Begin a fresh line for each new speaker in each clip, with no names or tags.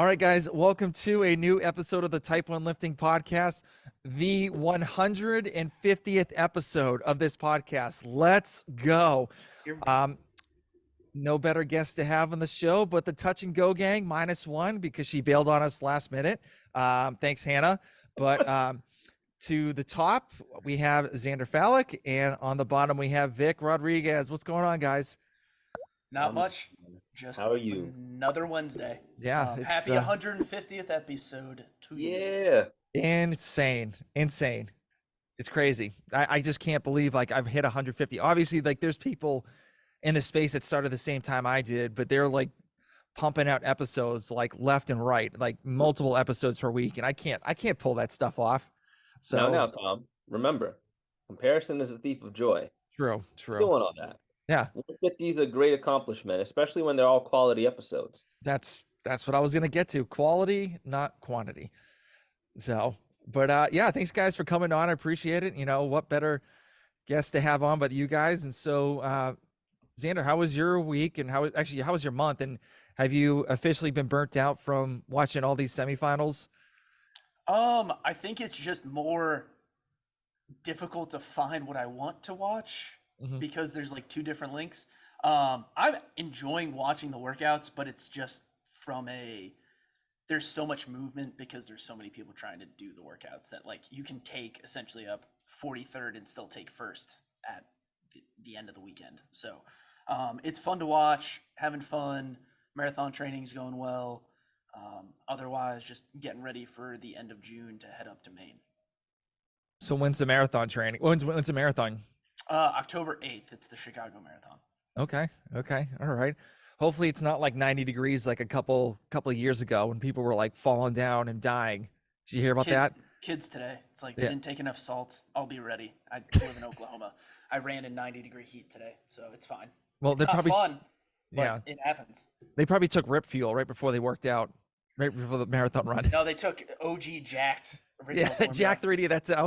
right, guys, welcome to a new episode of the Type 1 Lifting Podcast, the 150th episode of this podcast. Let's go. Um, no better guest to have on the show, but the Touch and Go gang -1 because she bailed on us last minute. Thanks, Hannah. But to the top, we have Xander Falick, and on the bottom, we have Vic Rodriguez. What's going on, guys?
Not much. Just
How are you?
another Wednesday.
Yeah, it's
Happy 150th episode to you.
Yeah.
insane. It's crazy. I just can't believe like I've hit 150. Obviously, like there's people in the space that started the same time I did, but they're like pumping out episodes like left and right, like multiple episodes per week, and I can't pull that stuff off. So
Now, Tom, remember, comparison is a thief of joy.
true.
Doing all that.
Yeah,
150 is a great accomplishment, especially when they're all quality episodes.
that's what I was gonna get to. Quality, not quantity. So, but yeah, thanks guys for coming on. I appreciate it. You know, what better guest to have on but you guys? And so, Xander, how was your week, and how was your month? And have you officially been burnt out from watching all these semifinals?
I think it's just more difficult to find what I want to watch because there's like two different links. I'm enjoying watching the workouts, but it's just there's so much movement because there's so many people trying to do the workouts that like you can take essentially a 43rd and still take first at the end of the weekend. So it's fun to watch, having fun. Marathon training's going well. Otherwise, just getting ready for the end of June to head up to Maine.
So when's the marathon training? When's the marathon?
October 8th. It's the Chicago Marathon.
Okay. All right. Hopefully it's not like 90 degrees like a couple years ago when people were like falling down and dying. Did you hear about that?
Kids today. It's like they didn't take enough salt. I'll be ready. I live in Oklahoma. I ran in 90-degree heat today, so it's fine.
Well,
It's
they're
not
probably
fun, but
yeah.
it happens.
They probably took rip fuel right before they worked out, right before the marathon run.
No, they took OG jacked.
Yeah, Jack 3D. That's it.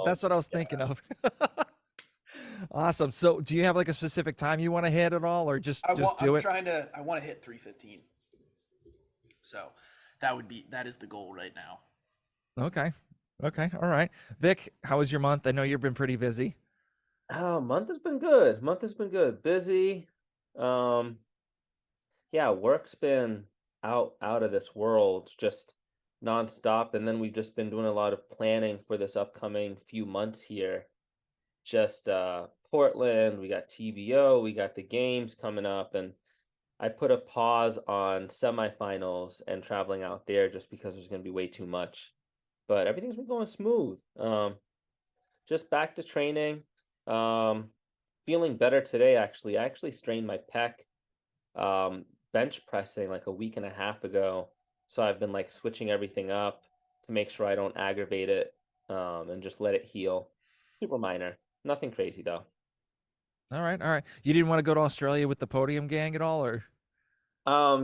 That's what I was thinking of. Awesome. So, do you have like a specific time you want to hit at all, or just do it?
I want to hit 3:15. So that is the goal right now.
Okay. All right. Vic, how was your month? I know you've been pretty busy.
Oh, month has been good. Busy. Yeah, work's been out of this world, just nonstop. And then we've just been doing a lot of planning for this upcoming few months here. Just Portland, we got TBO, we got the games coming up, and I put a pause on semifinals and traveling out there just because there's going to be way too much. But everything's been going smooth. Just back to training. Feeling better today, actually. I actually strained my pec bench pressing like a week and a half ago. So I've been like switching everything up to make sure I don't aggravate it and just let it heal. Super minor. Nothing crazy though.
All right. You didn't want to go to Australia with the podium gang at all, or?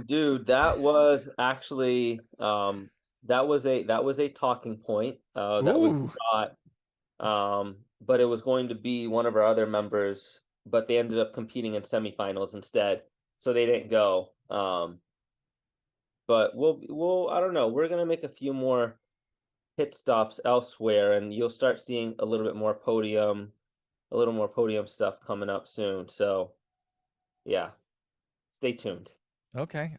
Dude, that was actually that was a talking point that we thought, but it was going to be one of our other members, but they ended up competing in semifinals instead, so they didn't go. But we'll I don't know. We're gonna make a few more pit stops elsewhere, and you'll start seeing a little more podium stuff coming up soon. So yeah, stay tuned.
Okay.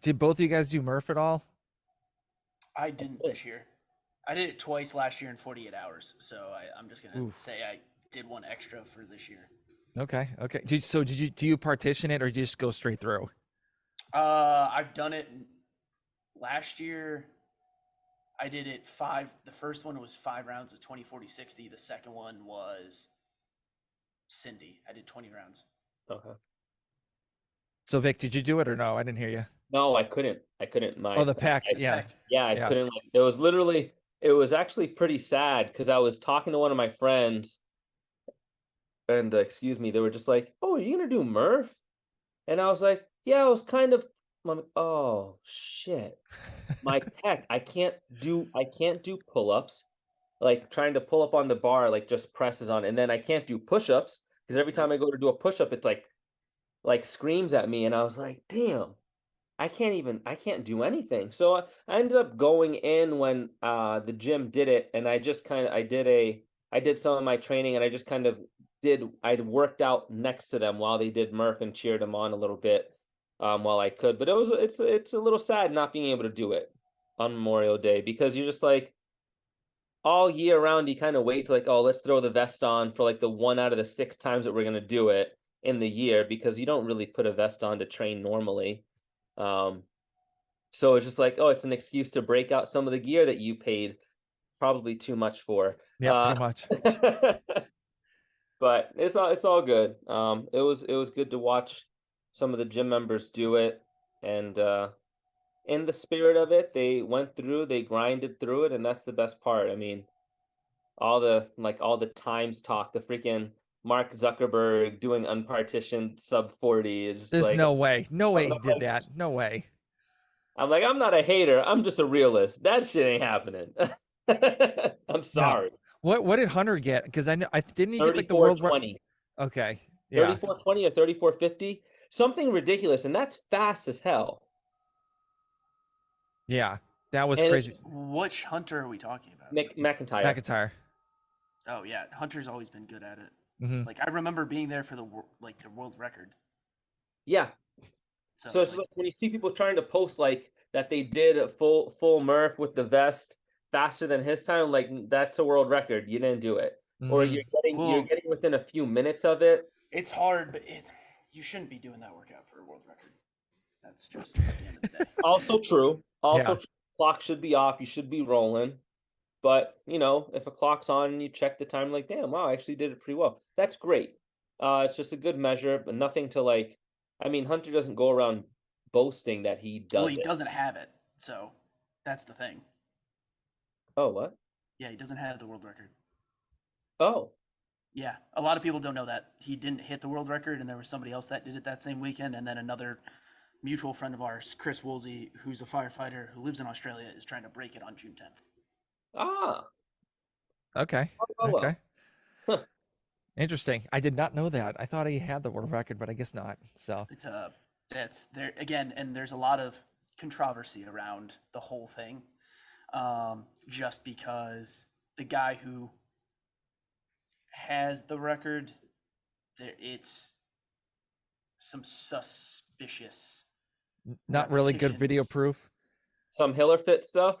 Did both of you guys do Murph at all?
I didn't this year. I did it twice last year in 48 hours. So I'm just going to say I did one extra for this year.
Okay. Do you partition it or just go straight through?
I've done it last year. I did it the first one was 5 rounds of 20, 40, 60. The second one was Cindy. I did 20 rounds.
Okay.
So Vic, did you do it or no? I didn't hear you.
No, I couldn't.
The pack. Yeah,
I couldn't. It was actually pretty sad because I was talking to one of my friends, and they were just like, "Oh, are you gonna do Murph?" And I was like, "Yeah, I was kind of." I'm like, "Oh shit, my pec! I can't do pull-ups. Like trying to pull up on the bar, like just presses on, and then I can't do push-ups because every time I go to do a push-up, it's like screams at me." And I was like, "Damn, I can't do anything. So I ended up going in when the gym did it, and I just kind of I did some of my training, and I just kind of I worked out next to them while they did Murph and cheered them on a little bit while I could. But it's a little sad not being able to do it on Memorial Day, because you're just like, all year round you kind of wait to like, oh, let's throw the vest on for like the 1 out of the 6 times that we're going to do it in the year, because you don't really put a vest on to train normally. So it's just like, oh, it's an excuse to break out some of the gear that you paid probably too much for.
Yeah, pretty much.
But it's all good. It was good to watch some of the gym members do it, and in the spirit of it, they grinded through it, and that's the best part. I mean, all the times talk, the freaking Mark Zuckerberg doing unpartitioned sub 40 is just
There's
like,
no way he did that. No way.
I'm like, I'm not a hater, I'm just a realist. That shit ain't happening. I'm sorry.
No. What did Hunter get? Because I didn't he get like the
34:20.
Okay. Yeah.
34:20 or 34:50, something ridiculous, and that's fast as hell.
Yeah. That was
And
crazy.
Which Hunter are we talking about?
McIntyre.
McIntyre.
Oh yeah, Hunter's always been good at it.
Mm-hmm.
Like I remember being there for the world record.
Yeah. So it's
like,
like when you see people trying to post like that they did a full Murph with the vest faster than his time, like that's a world record. You didn't do it, or
Mm-hmm.
you're getting within a few minutes of it.
It's hard, but you shouldn't be doing that workout for a world record. That's just at the end of the day.
Also true. Also,
Yeah.
true. Clock should be off. You should be rolling. But you know, if a clock's on and you check the time, like, damn, wow, I actually did it pretty well. That's great. It's just a good measure, but nothing to like. I mean, Hunter doesn't go around boasting that he does.
Well, he doesn't have it, so that's the thing.
Oh, what?
Yeah, he doesn't have the world record.
Oh.
Yeah, a lot of people don't know that he didn't hit the world record, and there was somebody else that did it that same weekend, and then another mutual friend of ours, Chris Woolsey, who's a firefighter who lives in Australia, is trying to break it on June 10th.
Ah.
Okay.
Oh, well.
Okay.
Huh.
Interesting. I did not know that. I thought he had the world record, but I guess not. So
it's that's there again, and there's a lot of controversy around the whole thing, just because the guy who has the record, it's some suspicious,
not really good video proof.
Some Hiller Fit stuff.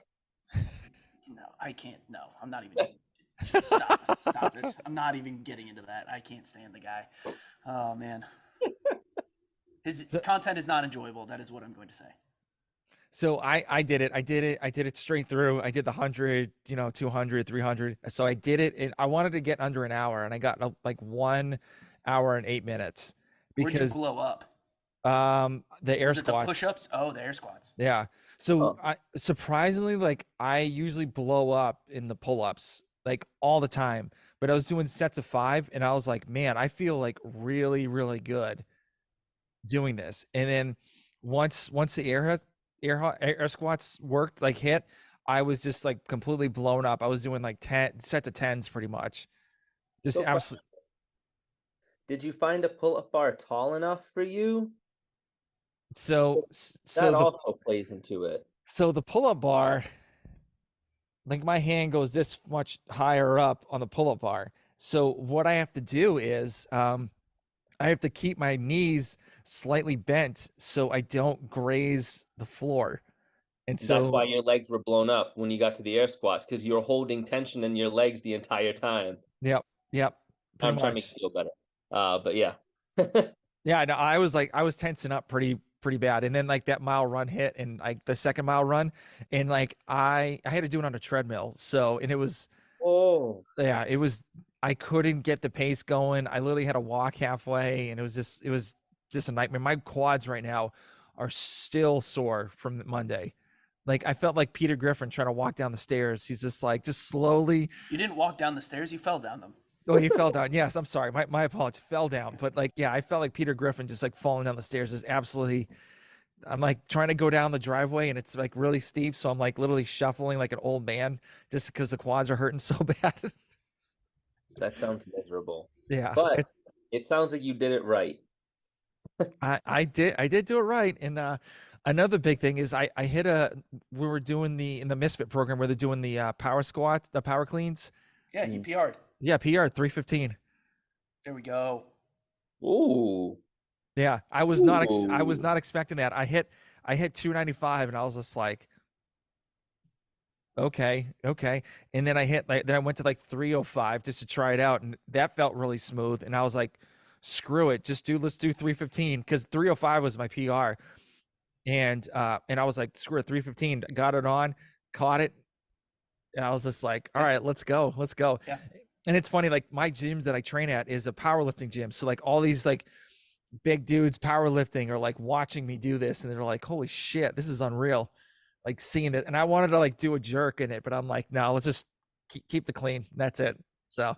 No, I can't. No, I'm not even. Just stop it. I'm not even getting into that. I can't stand the guy. Oh man, his content is not enjoyable. That is what I'm going to say.
So I did it. I did it straight through. I did the 100, 200, 300. So I did it, and I wanted to get under an hour, and I got like 1 hour and 8 minutes. Because
where'd you blow up?
The air squats.
The push-ups. Oh, the air squats.
Yeah. So I surprisingly, like, I usually blow up in the pull-ups like all the time, but I was doing sets of 5, and I was like, man, I feel like really, really good doing this. And then once the air squats worked, like hit, I was just like completely blown up. I was doing like 10 sets of 10s pretty much. Just
So
absolutely.
Did you find a pull-up bar tall enough for you?
So
that also plays into it.
So the pull-up bar, like my hand goes this much higher up on the pull-up bar. So what I have to do is I have to keep my knees slightly bent so I don't graze the floor. And so
that's why your legs were blown up when you got to the air squats, because you were holding tension in your legs the entire time.
Yep.
I'm trying to make you feel better. But yeah.
Yeah, no, I was tensing up pretty bad. And then like that mile run hit, and like the second mile run, and like I had to do it on a treadmill. So, and it was, yeah, it was, I couldn't get the pace going. I literally had to walk halfway, and it was just a nightmare. My quads right now are still sore from Monday. Like I felt like Peter Griffin trying to walk down the stairs. He's just like, just slowly.
You didn't walk down the stairs, you fell down them.
Oh, he fell down. Yes, I'm sorry. My apologies. Fell down. But like, yeah, I felt like Peter Griffin just like falling down the stairs. Is absolutely. I'm like trying to go down the driveway, and it's like really steep. So I'm like literally shuffling like an old man just because the quads are hurting so bad.
That sounds miserable.
Yeah.
But it sounds like you did it right.
I did do it right. And Another big thing is I hit we were doing in the Misfit program where they're doing the power squats, the power cleans.
Yeah, you PR'd.
Yeah, PR 315.
There we go.
Ooh.
Yeah, I was
Ooh.
not expecting that. I hit 295 and I was just like, okay, okay. And then then I went to like 305 just to try it out, and that felt really smooth. And I was like, screw it, let's do 315 because 305 was my PR. And I was like, screw it, 315. Got it on, caught it, and I was just like, all right, let's go, let's go.
Yeah.
And it's funny, like my gyms that I train at is a powerlifting gym, so like all these like big dudes powerlifting are like watching me do this, and they're like, holy shit, this is unreal. Like seeing it, and I wanted to like do a jerk in it, but I'm like, no, let's just keep the clean. That's it. So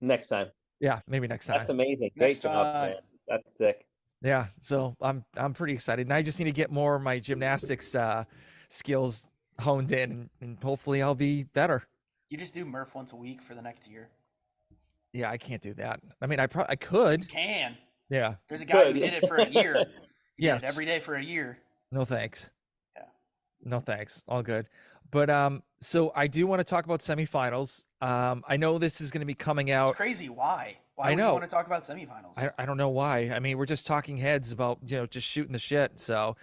Next time.
yeah, maybe next time.
That's amazing.
Next
Great job,
time.
man. That's sick.
Yeah, so I'm pretty excited, and I just need to get more of my gymnastics skills honed in, and hopefully I'll be better.
You just do Murph once a week for the next year.
Yeah, I can't do that. I mean, I could.
You can.
Yeah.
There's a guy who did it for a year. He
Yeah.
did it every day for a year.
No thanks.
Yeah.
No thanks. All good. But so I do want to talk about semifinals. I know this is going to be coming out.
It's crazy. Why? Why
I
would
know.
you want to talk about semifinals?
I don't know why. I mean, we're just talking heads about, just shooting the shit. So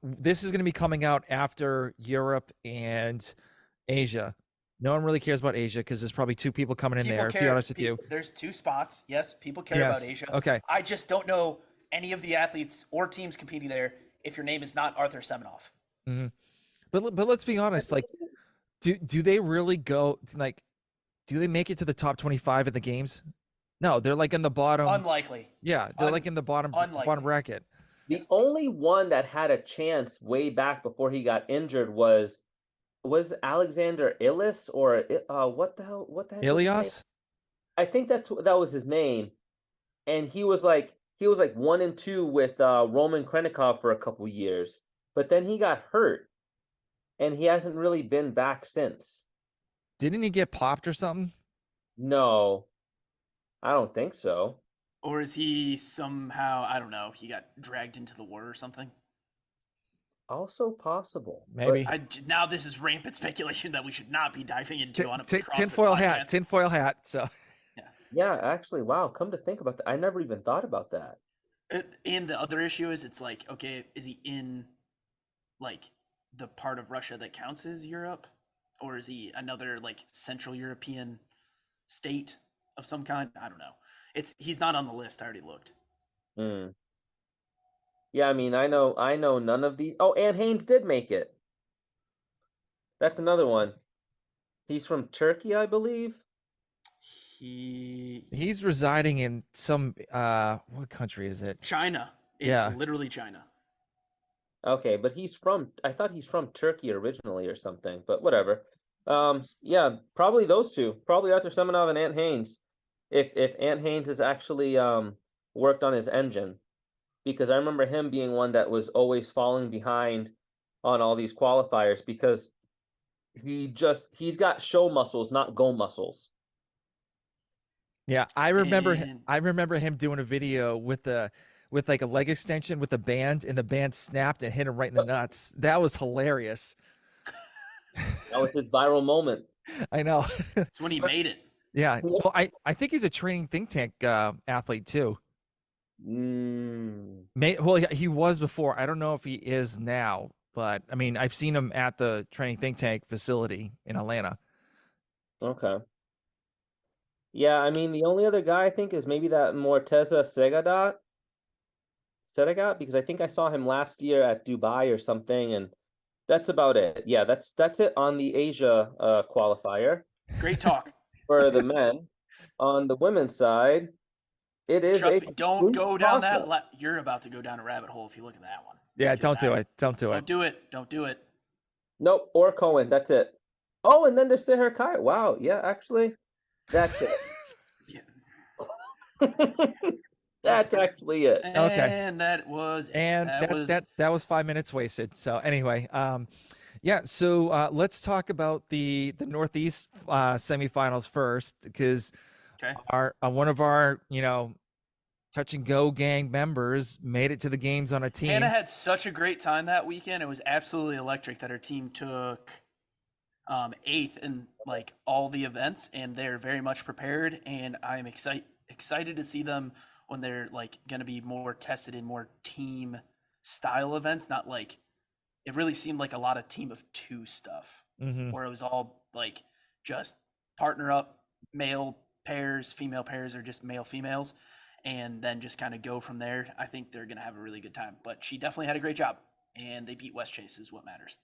this is going to be coming out after Europe and Asia. No one really cares about Asia because there's probably two people coming in there. To be honest with you.
There's two spots. Yes, people care about Asia.
Okay.
I just don't know any of the athletes or teams competing there if your name is not Arthur Semenoff.
Mm-hmm. But let's be honest. Like, do they really go like? Do they make it to the top 25 at the games? No, they're like in the bottom.
Unlikely.
Yeah, they're like in the bottom bracket.
The only one that had a chance way back before he got injured was Alexander Illis or what the hell
Ilias?
I think that was his name, and he was like 1-2 with Roman Krenikov for a couple years, but then he got hurt, and he hasn't really been back since.
Didn't he get popped or something?
No, I don't think so.
Or is he somehow, I don't know, he got dragged into the war or something?
Also possible.
Maybe.
Now this is rampant speculation that we should not be diving into on a
tinfoil hat. Tinfoil hat. So.
Yeah, actually, wow. Come to think about that, I never even thought about that.
And the other issue is, it's like, okay, is he in like the part of Russia that counts as Europe, or is he another like Central European state of some kind? I don't know. He's not on the list. I already looked.
Yeah, I mean, I know none of these. Oh, Ann Haynes did make it. That's another one. He's from Turkey, I believe.
He's residing in some what country is it?
China. It's literally China.
Okay, but I thought he's from Turkey originally or something, but whatever. Yeah, probably those two. Probably Arthur Semenov and Ant Haynes. If Ant Haynes has actually worked on his engine, because I remember him being one that was always falling behind on all these qualifiers because he's got show muscles, not go muscles.
Yeah, I remember him doing a video with like a leg extension with a band, and the band snapped and hit him right in the nuts. That was hilarious.
That was his viral moment.
I know.
It's when he made it.
Yeah. Well, I think he's a training think tank athlete too. Well, he was before. I don't know if he is now, but I mean, I've seen him at the training think tank facility in Atlanta.
Okay. Yeah, I mean, the only other guy I think is maybe that Morteza Sedagat, because I think I saw him last year at Dubai or something, and that's about it. Yeah, that's it on the Asia qualifier.
Great talk.
For the men. On the women's side, it is.
Trust me, don't go down that. You're about to go down a rabbit hole if you look at that one.
Yeah, don't do it. Don't do it.
Don't do it.
Nope, or Cohen. That's it. Oh, and then there's Seher Kai. Wow. Yeah, actually, that's it. That's actually it.
Okay.
And that was it.
And that was 5 minutes wasted. So anyway, yeah. So let's talk about the Northeast semifinals first, because
okay.
one of our Touch and Go gang members made it to the games on a team.
Hannah had such a great time that weekend. It was absolutely electric that her team took 8th in like all the events, and they're very much prepared. And I'm excited to see them when they're like going to be more tested in more team style events. Not like it really seemed like a lot of team of 2 stuff, where it was all like just partner up, male pairs, female pairs, or just male females, and then just kind of go from there. I think they're going to have a really good time. But she definitely had a great job, and they beat West Chase is what matters.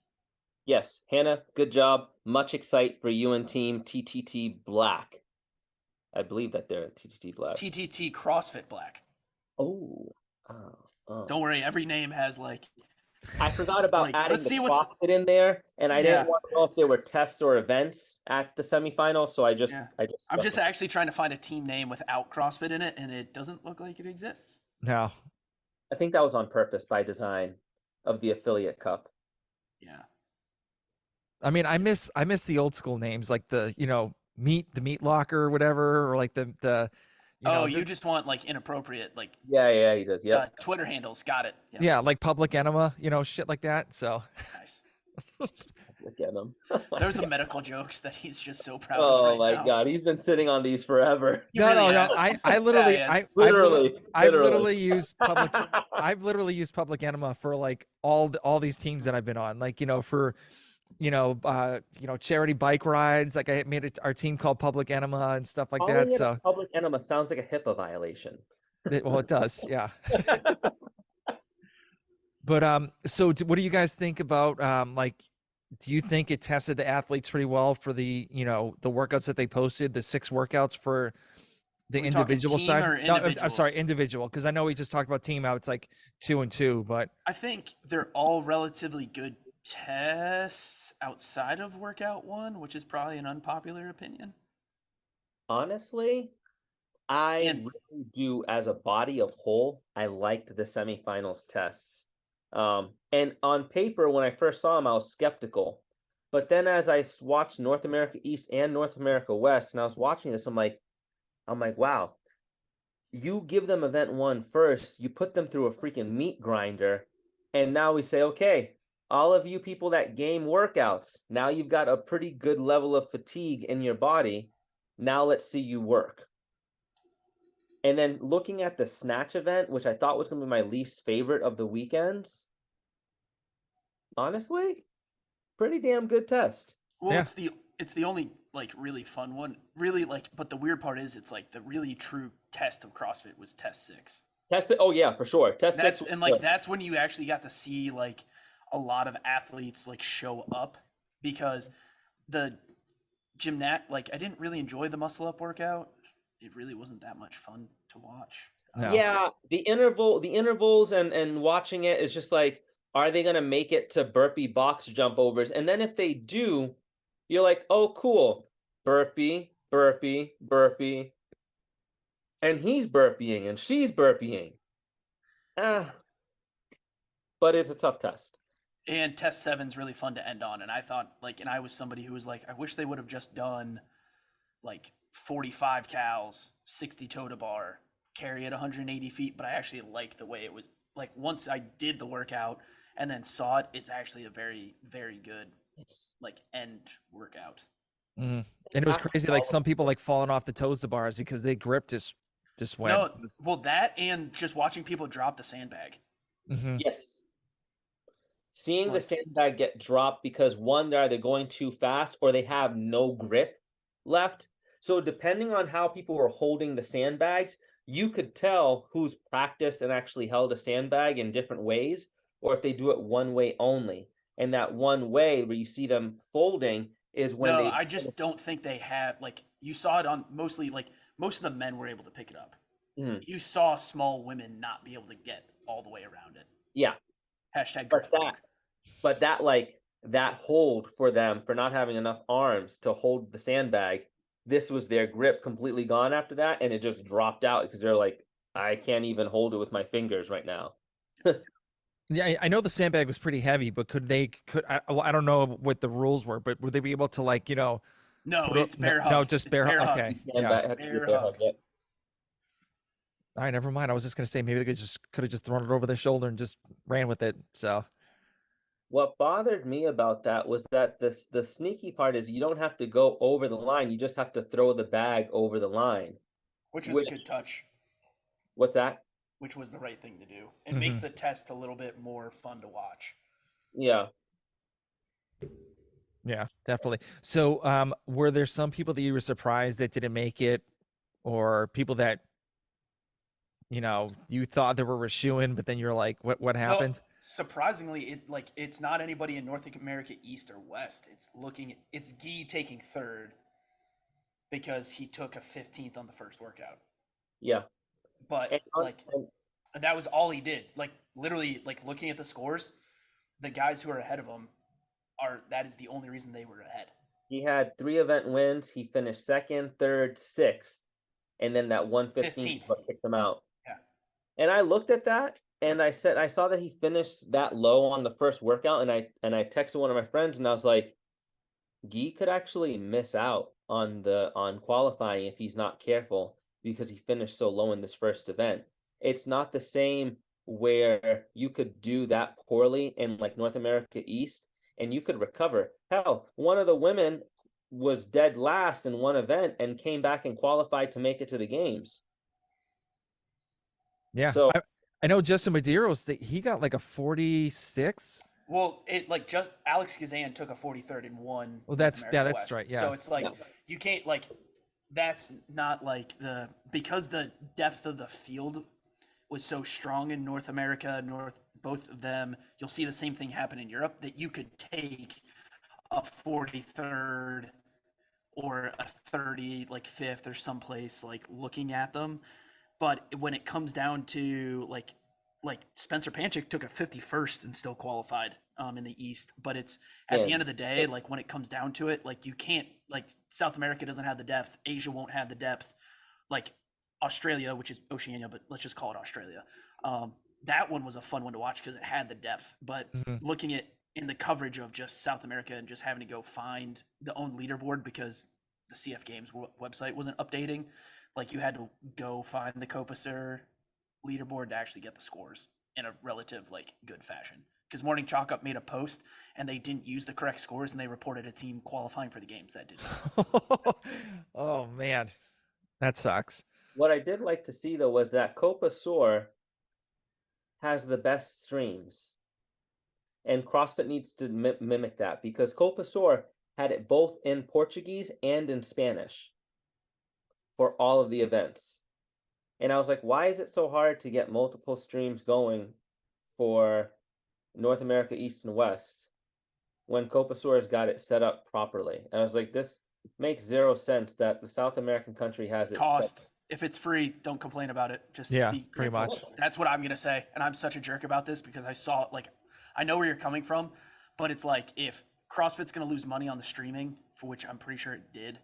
Yes, Hannah, good job. Much excite for you and team TTT Black. I believe that they're TTT Black.
TTT CrossFit Black.
Oh.
Don't worry, every name has like.
I forgot about
Like,
adding
let's
the
see what's-
CrossFit in there, and I
Yeah.
didn't want to know if there were tests or events at the semifinals, so I'm
just actually trying to find a team name without CrossFit in it, and it doesn't look like it exists.
No.
I think that was on purpose by design of the affiliate cup.
Yeah.
I mean, I miss the old school names, like the meat locker or whatever, or like the
you just want like inappropriate like
Yeah, he does. Yeah.
Twitter handles. Got it. Yep.
Yeah, like Public Enema, shit like that. So
Nice.
Look at him.
There's some medical jokes that he's just so proud of.
Oh
right
my
now.
God, he's been sitting on these forever.
He
no,
really
no.
has.
I literally,
Yeah, he has.
I've literally used public. I've literally used Public Enema for like all these teams that I've been on. Like for charity bike rides. Like I made our team called Public Enema and stuff like that. So
Public Enema sounds like a HIPAA violation.
It does, yeah. But so what do you guys think about do you think it tested the athletes pretty well for the the workouts that they posted, the 6 workouts for the individual side? No, I'm sorry, individual, because I know we just talked about team out. It's like 2 and 2, but
I think they're all relatively good tests outside of workout 1, which is probably an unpopular opinion.
Honestly, I really do, as a body of whole, I liked the semifinals tests. And on paper, when I first saw them, I was skeptical. But then as I watched North America East and North America West, and I was watching this, I'm like, wow, you give them event 1 first, you put them through a freaking meat grinder, and now we say, okay, all of you people that game workouts, now you've got a pretty good level of fatigue in your body. Now let's see you work. And then looking at the snatch event, which I thought was going to be my least favorite of the weekends, honestly, pretty damn good test.
Well,
yeah.
it's the only like really fun one, really like. But the weird part is, it's like the really true test of CrossFit was test 6.
Test it. Oh yeah, for sure. Test 6.
And like that's when you actually got to see like a lot of athletes like show up, because the like I didn't really enjoy the muscle up workout. It really wasn't that much fun to watch.
No.
Yeah, the intervals and watching it is just like, are they gonna make it to burpee box jump overs? And then if they do, you're like, oh cool, burpee, burpee, burpee, and he's burpeeing and she's burpeeing. But it's a tough test.
And test 7's really fun to end on. And I thought and I was somebody who was like, I wish they would have just done like 45 cals, 60 toe to bar, carry at 180 feet. But I actually like the way it was. Like once I did the workout and then saw it, it's actually a very, very good like end workout.
Mm-hmm. And it was crazy. Like some people like falling off the toes to bars because they grip just went.
No, well, that and just watching people drop the sandbag.
Mm-hmm.
Yes. Seeing the sandbag get dropped because one, they're either going too fast or they have no grip left. So depending on how people were holding the sandbags, you could tell who's practiced and actually held a sandbag in different ways, or if they do it one way only. And that one way where you see them folding is when
I just don't think they have, like, you saw it on mostly, like, most of the men were able to pick it up.
Mm-hmm.
You saw small women not be able to get all the way around it.
Yeah.
Hashtag
but that hold for them for not having enough arms to hold the sandbag, this was their grip completely gone after that, and it just dropped out because they're like, I can't even hold it with my fingers right now.
Yeah, I know the sandbag was pretty heavy, but I don't know what the rules were, but would they be able to
No, it's bear hug.
No, just bear hug. Okay.
Yeah. Bear hug.
All right, never mind. I was just gonna say maybe they could have just thrown it over their shoulder and just ran with it. So
What bothered me about that was that the sneaky part is you don't have to go over the line, you just have to throw the bag over the line.
Which was a
Which
good touch,
what's that?
which was the right thing to do. It
mhm.
makes the test a little bit more fun to watch.
Yeah.
Yeah, definitely. So were there some people that you were surprised that didn't make it, or people that you thought they were shoo-in, but then you're like, what
No,
happened?
surprisingly, it's not anybody in North America East or West. It's Guy taking third because he took a 15th on the first workout.
Yeah.
But
And, and
that was all he did. Like literally, like looking at the scores, the guys who are ahead of him that is the only reason they were ahead.
he had 3 event wins. He finished second, third, sixth, and then that 115th
15th.
what kicked him out.
Yeah.
And I looked at that and I saw that he finished that low on the first workout, and I texted one of my friends and I was like, Guy could actually miss out on qualifying if he's not careful because he finished so low in this first event. It's not the same where you could do that poorly in like North America East and you could recover. Hell, one of the women was dead last in one event and came back and qualified to make it to the games.
Yeah,
So
I know Justin Medeiros, he got like a 46.
Well, just Alex Kazan took a 43rd and won.
Well,
North America
that's
West.
right. Yeah.
So it's like
Yeah.
you can't like that's not like because the depth of the field was so strong in North America, both of them. You'll see the same thing happen in Europe that you could take a 43rd or a 30 like fifth or someplace like looking at them, but when it comes down to like Spencer Panchik took a 51st and still qualified in the East. But it's at the end of the day, like when it comes down to it, like you can't, like South America doesn't have the depth. Asia won't have the depth. Like Australia, which is Oceania, but let's just call it Australia. That one was a fun one to watch because it had the depth. But looking at in the coverage of just South America and just having to go find the own leaderboard because the CF Games website wasn't updating, like you had to go find the Copacer leaderboard to actually get the scores in a relative like good fashion. Because Morning Chalk Up made a post and they didn't use the correct scores and they reported a team qualifying for the games that did not.
Oh man, that sucks.
what I did like to see though was that Copacer has the best streams. And CrossFit needs to mimic that because Copacer had it both in Portuguese and in Spanish for all of the events. And I was like, why is it so hard to get multiple streams going for North America East and West when Copacer has got it set up properly? And I was like, this makes zero sense that the South American country has it
Cost. If it's free, don't complain about it. Just
Yeah,
be
pretty
grateful.
much.
That's what I'm gonna say. And I'm such a jerk about this because I saw it. Like, I know where you're coming from, but it's like if CrossFit's gonna lose money on the streaming, for which I'm pretty sure it did,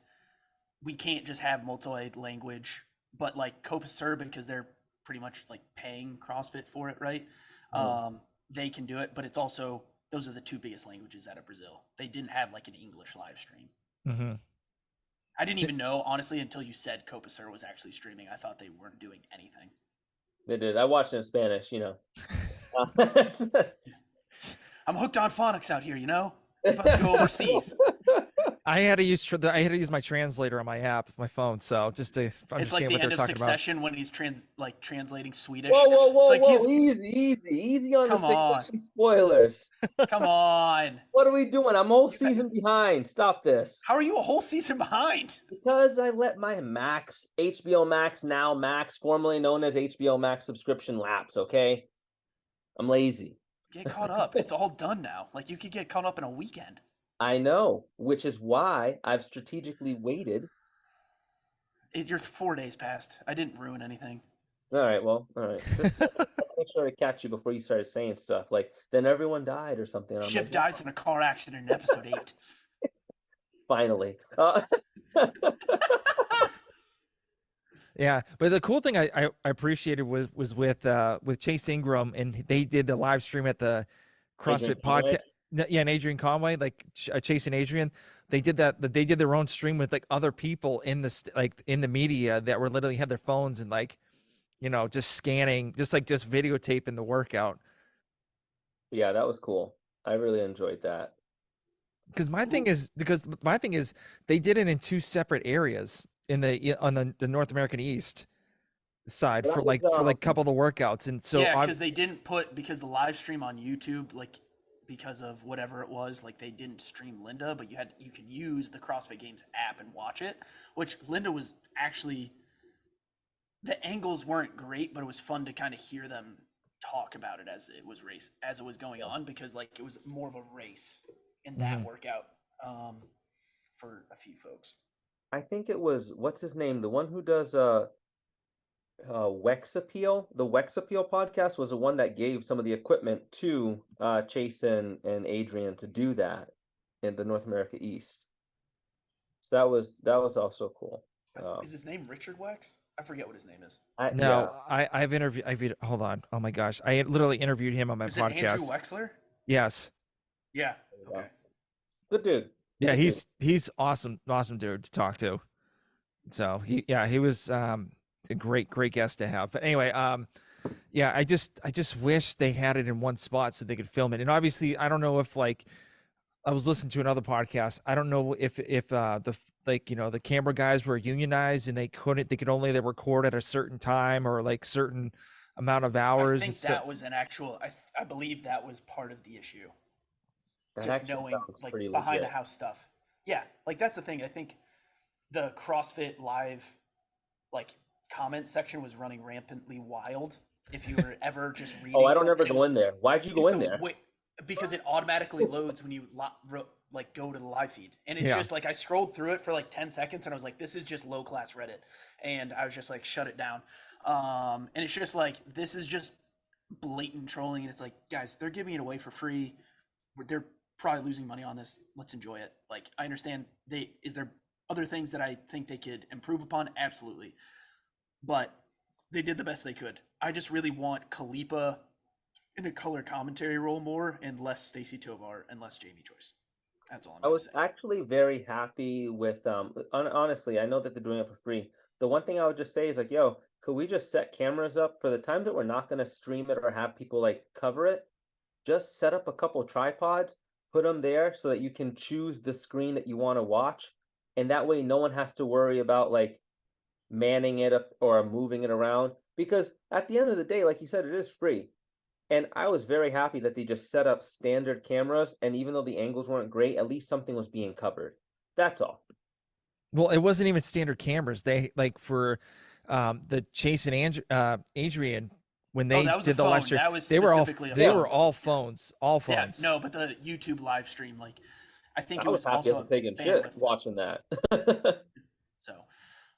we can't just have multi-language. But like Copacer, because they're pretty much like paying CrossFit for it, right? They can do it, but it's also those are the two biggest languages out of Brazil. They didn't have like an English live stream.
Mm-hmm.
I didn't even know, honestly, until you said Copacer was actually streaming. I thought they weren't doing anything.
They did. I watched it in Spanish, you know.
I'm hooked on phonics out here, you know? I'm about to go overseas.
I had to use my translator on my app, my phone, so just to
It's
understand
like the
what they're
end of
talking about.
Succession when he's translating Swedish.
Whoa!
It's like
Easy on the
Come on.
Succession spoilers.
Come on.
What are we doing? I'm a whole season behind. Stop this.
How are you a whole season behind?
Because I let my Max, HBO Max, now Max, formerly known as HBO Max subscription lapse, okay? I'm lazy.
Get caught up. It's all done now. Like you could get caught up in a weekend.
I know, which is why I've strategically waited.
You're 4 days past. I didn't ruin anything.
All right. Just make sure to catch you before you started saying stuff like, then everyone died or something. I'm
Shiv
like,
dies in a car accident in episode 8.
finally.
Yeah, but the cool thing I appreciated was with Chase Ingram, and they did the live stream at the CrossFit podcast. Yeah, and Adrian Conway, like Chase and Adrian, they did that. They did their own stream with like other people in the media that were literally had their phones and like, just scanning, just videotaping the workout.
Yeah, that was cool. I really enjoyed that.
Because my thing is they did it in two separate areas on the North American East side
That
for
was
a couple of the workouts, and so
Yeah,
I
because they didn't put because the live stream on YouTube, like because of whatever it was, like they didn't stream Linda, but you could use the CrossFit Games app and watch it, which Linda was actually the angles weren't great, but it was fun to kind of hear them talk about it as it was going on because like it was more of a race in that
Mhm.
workout for a few folks.
I think it was what's his name, the one who does Wex Appeal. The Wex Appeal podcast was the one that gave some of the equipment to Chase and Adrian to do that in the North America East. So that was also cool.
Is his name Richard Wex? I forget what his name is.
Yeah.
No, hold on. Oh my gosh. I literally interviewed him on my
Is it Andrew
podcast.
Wexler?
Yes.
Yeah. Okay.
Good dude.
Yeah,
Good dude.
he's awesome dude to talk to. So he was a great guest to have. But anyway, yeah, I just wish they had it in one spot so they could film it. And obviously, I don't know if I was listening to another podcast. I don't know if the camera guys were unionized and they could only record at a certain time or like certain amount of hours.
I think that was an actual. I believe that was part of the issue.
That
Just
actually
knowing
sounds
like
pretty
behind the
legit.
house stuff. Yeah, like that's the thing. I think the CrossFit live like comment section was running rampantly wild. If you were ever just reading,
Oh, I don't ever
something, it
go
was
in there. Why'd you go in
the
there?
way because it automatically loads when you like go to the live feed, and it's
Yeah.
just like I scrolled through it for like 10 seconds, and I was like, this is just low class Reddit, and I was just like, shut it down. And it's just like this is just blatant trolling, and it's like, guys, they're giving it away for free. They're probably losing money on this. Let's enjoy it. Like I understand is there other things that I think they could improve upon? Absolutely, but they did the best they could. I just really want Kalipa in a color commentary role more and less Stacy Tovar and less Jamie Choice. That's all I'm
I
gonna
was
say.
actually very happy with honestly, I know that they're doing it for free. The one thing I would just say is like, yo, could we just set cameras up for the time that we're not going to stream it or have people like cover it? Just set up a couple tripods, put them there so that you can choose the screen that you want to watch, and that way no one has to worry about like manning it up or moving it around because at the end of the day, like you said, it is free. And I was very happy that they just set up standard cameras, and even though the angles weren't great, at least something was being covered. That's all.
Well, it wasn't even standard cameras. They like for the Chase and Adrian when
Oh,
they
that was a
did the live
phone.
stream.
That was
They were all
specifically a
they
phone.
were all
Yeah.
phones, all
Yeah,
phones.
no, but the YouTube live stream, like, I think
I
it
was
was
happy as
also
a pig in
a
shit
bandwidth.
watching that.
So,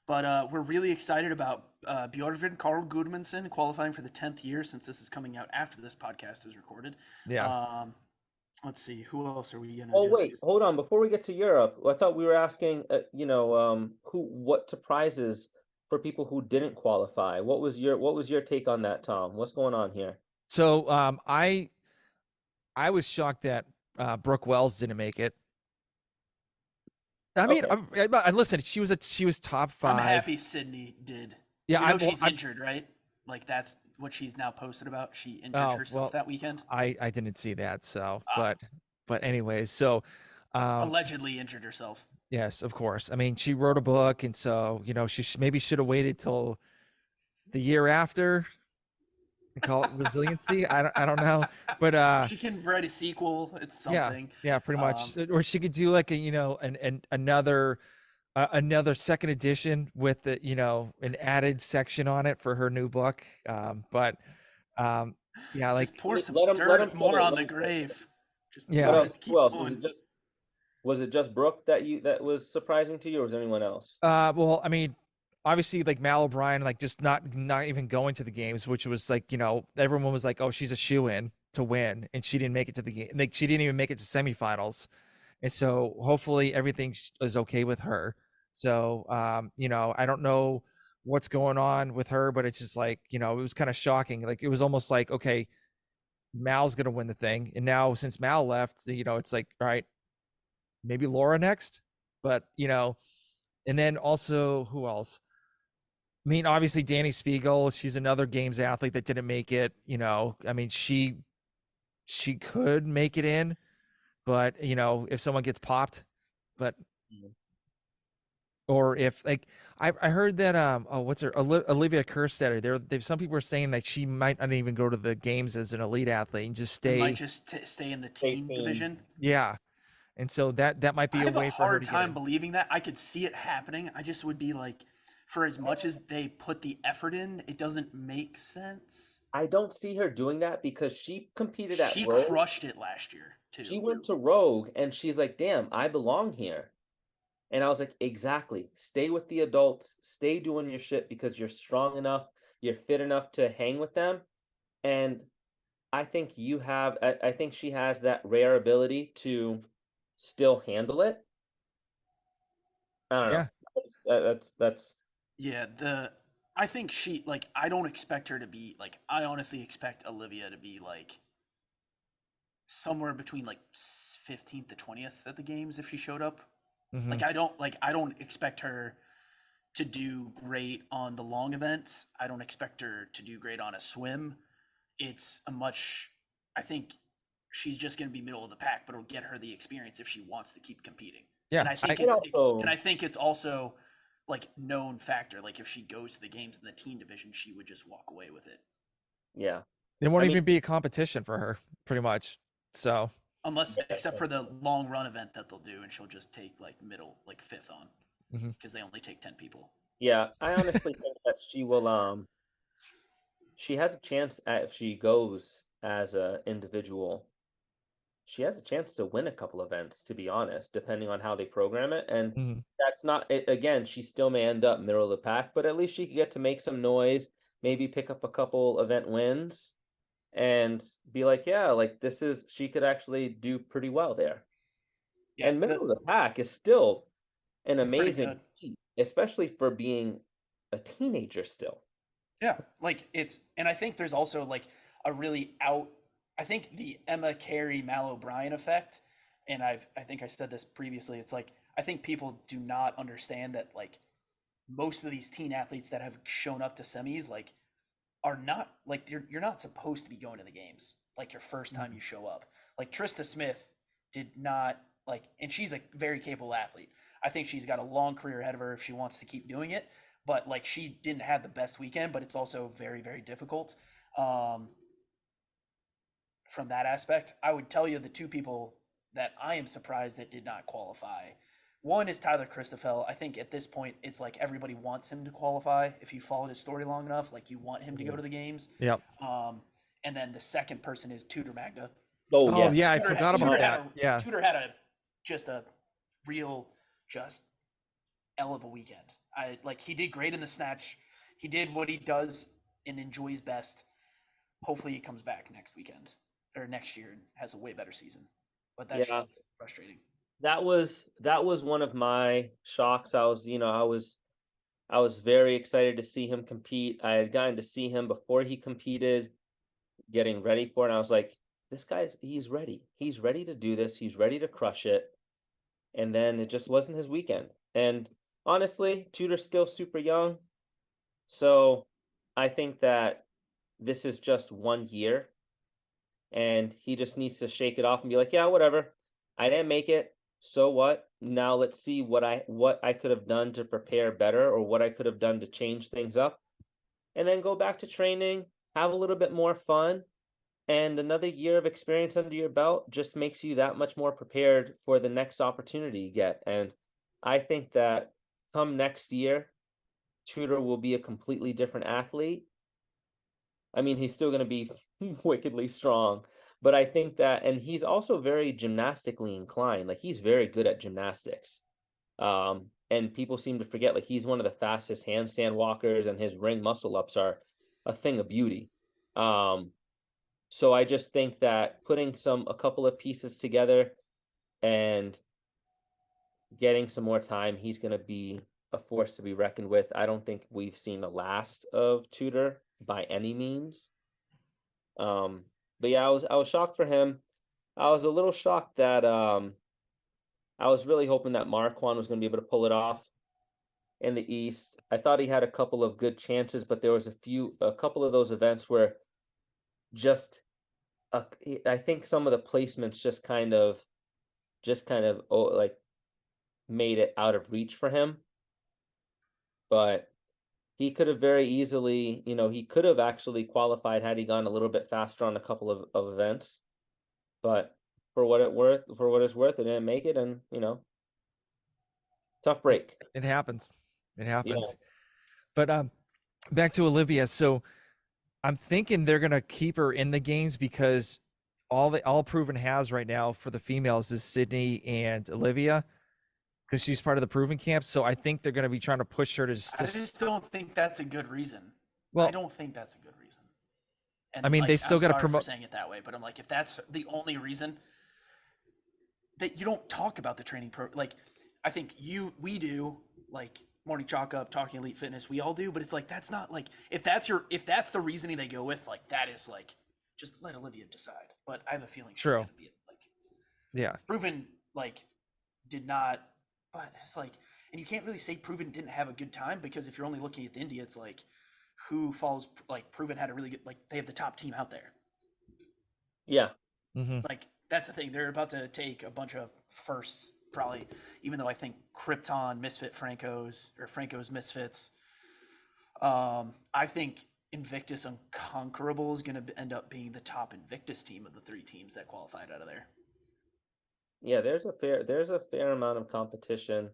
but we're really excited about Bjorn Carl Gudmundsson qualifying for the 10th year since this is coming out after this podcast is recorded.
Yeah.
Let's see, who else are we gonna
Oh
just?
wait, hold on. Before we get to Europe, I thought we were asking, what surprises for people who didn't qualify. What was your take on that, Tom? What's going on here?
So I was shocked that Brooke Wells didn't make it. I mean,
Okay.
listen, she was top
I'm
5.
happy Sydney did.
Yeah,
You know she's injured, right? Like that's what she's now posted about. She injured herself that weekend.
I didn't see that. So,
Ah.
but anyways, so
Allegedly injured herself.
yes, of course. I mean, she wrote a book, and so she maybe should have waited till the year after and call it resiliency. I don't know, but
She can write a sequel. It's
yeah,
something.
yeah, pretty much. Or she could do like another second edition with the an added section on it for her new book. But yeah, like
Just pour some
Let 'em- let 'em
dirt more
finish,
on
let
the
'em finish.
grave. Just
Yeah.
What
pour
else?
it,
Who
keep
else?
going.
Was it just Brooke that was surprising to you, or was there anyone else?
Well, I mean, obviously, like Mal O'Brien, like just not even going to the games, which was like everyone was like, oh, she's a shoe in to win, and she didn't make it to the game. Like she didn't even make it to semifinals, and so hopefully everything is okay with her. So I don't know what's going on with her, but it's just like it was kind of shocking. Like it was almost like, okay, Mal's gonna win the thing, and now since Mal left, it's like, all right, maybe Laura next, but and then also who else? I mean, obviously Danny Spiegel, she's another games athlete that didn't make it, you know. I mean, she could make it in, but you know, if someone gets popped, but or if like I heard that oh what's her Olivia Kerstetter, there some people are saying that she might not even go to the games as an elite athlete and just
And might
stay.
just stay in the teen division.
Yeah, and so that might
I
be a
have a
way for her
hard
to get
time
in.
believing that. I could see it happening. I just would be like, for as much as they put the effort in, it doesn't make sense.
I don't see her doing that because she competed at
She
Rogue.
crushed it last year
She
too.
went to Rogue and she's like, damn, I belong here. And I was like, exactly. Stay with the adults, stay doing your shit because you're strong enough, you're fit enough to hang with them. And I think I think she has that rare ability to still handle it. I don't know.
Yeah,
That's
Yeah, I think she like I don't expect her to be like I honestly expect Olivia to be like somewhere between like 15th to 20th at the games if she showed up.
hmm
Like I don't expect her to do great on the long events. I don't expect her to do great on a swim. It's a much I think she's just going to be middle of the pack, but it'll get her the experience if she wants to keep competing.
yeah.
And I think
also,
and I think it's also like known factor. Like if she goes to the games in the teen division, she would just walk away with it.
yeah.
It won't
I mean,
even be a competition for her, pretty much. So
Unless
yeah,
except for the long run event that they'll do and she'll just take like middle like fifth on
mhm.
because they only take 10 people.
yeah, I honestly think that she has a chance if she goes as a individual. She has a chance to win a couple events, to be honest, depending on how they program it. And
Mhm.
that's not it again, she still may end up middle of the pack, but at least she could get to make some noise, maybe pick up a couple event wins and be like, yeah, like this is she could actually do pretty well there.
Yeah,
And middle of the pack is still an
pretty
amazing
good.
feat, especially for being a teenager still.
Yeah, like it's, and I think there's also like a really out. I think the Emma Carey Mal O'Brien effect, and I think I said this previously. It's like I think people do not understand that like most of these teen athletes that have shown up to semis like are not like you're not supposed to be going to the games like your first time you show up. Like Trista Smith did not like, and she's a very capable athlete. I think she's got a long career ahead of her if she wants to keep doing it. But like she didn't have the best weekend, but it's also very very difficult um, from that aspect. I would tell you the two people that I am surprised that did not qualify. One is Tyler Christoffel. I think at this point it's like everybody wants him to qualify. If you followed his story long enough, like you want him to go to the games.
Yep.
And then the second person is Tudor Magda.
Oh
Oh
yeah.
yeah, I
Tudor,
forgot about
Tudor
that. Yeah.
Tudor had a just a real just L of a weekend. I like he did great in the snatch. He did what he does and enjoys best. Hopefully he comes back next weekend or next year and has a way better season. But that's
Yeah.
just frustrating.
That was one of my shocks. I was very excited to see him compete. I had gotten to see him before he competed, getting ready for it. And I was like, he's ready. He's ready to do this. He's ready to crush it. And then it just wasn't his weekend. And honestly, Tudor's still super young. So I think that this is just 1 year and he just needs to shake it off and be like, yeah, whatever. I didn't make it. So what? Now let's see what I could have done to prepare better or what I could have done to change things up. And then go back to training, have a little bit more fun, and another year of experience under your belt just makes you that much more prepared for the next opportunity you get. And I think that come next year, Tudor will be a completely different athlete. I mean, he's still going to be wickedly strong, but I think that, and he's also very gymnastically inclined. Like he's very good at gymnastics. And people seem to forget, like he's one of the fastest handstand walkers, and his ring muscle ups are a thing of beauty. Um, so I just think that putting a couple of pieces together and getting some more time, he's going to be a force to be reckoned with. I don't think we've seen the last of Tudor by any means. Um, but yeah, I was shocked for him. I was a little shocked that I was really hoping that Marquand was going to be able to pull it off. in the East. I thought he had a couple of good chances, but there was a couple of those events where just I think some of the placements just kind of like made it out of reach for him. But he could have very easily, he could have actually qualified had he gone a little bit faster on a couple of events. But for what it's worth, it didn't make it, and tough break.
It happens. It happens.
Yeah.
But back to Olivia. So I'm thinking they're gonna keep her in the games because all Proven has right now for the females is Sydney and Olivia, because she's part of the Proven camp. So I think they're gonna be trying to push her to
I just don't think that's a good reason.
well,
I don't think that's a good reason. And
I mean,
like,
they still
I'm
got to
sorry
promote.
for saying it that way, but I'm like, if that's the only reason, that you don't talk about the training like, I think we do, like Morning Chalk Up, Talking Elite Fitness, we all do, but it's like, that's not like, if that's the reasoning they go with, like, that is like, just let Olivia decide. But I have a feeling she's
True.
gonna be like,
Yeah.
Proven like did not, but it's like, and you can't really say Proven didn't have a good time, because if you're only looking at the India, it's like, who follows, like, Proven had a really good, like, they have the top team out there.
Yeah.
Mm-hmm.
Like, that's the thing. They're about to take a bunch of firsts, probably, even though I think Krypton, Misfit Franco's Misfits. I think Invictus Unconquerable is going to end up being the top Invictus team of the 3 teams that qualified out of there.
Yeah, there's a fair amount of competition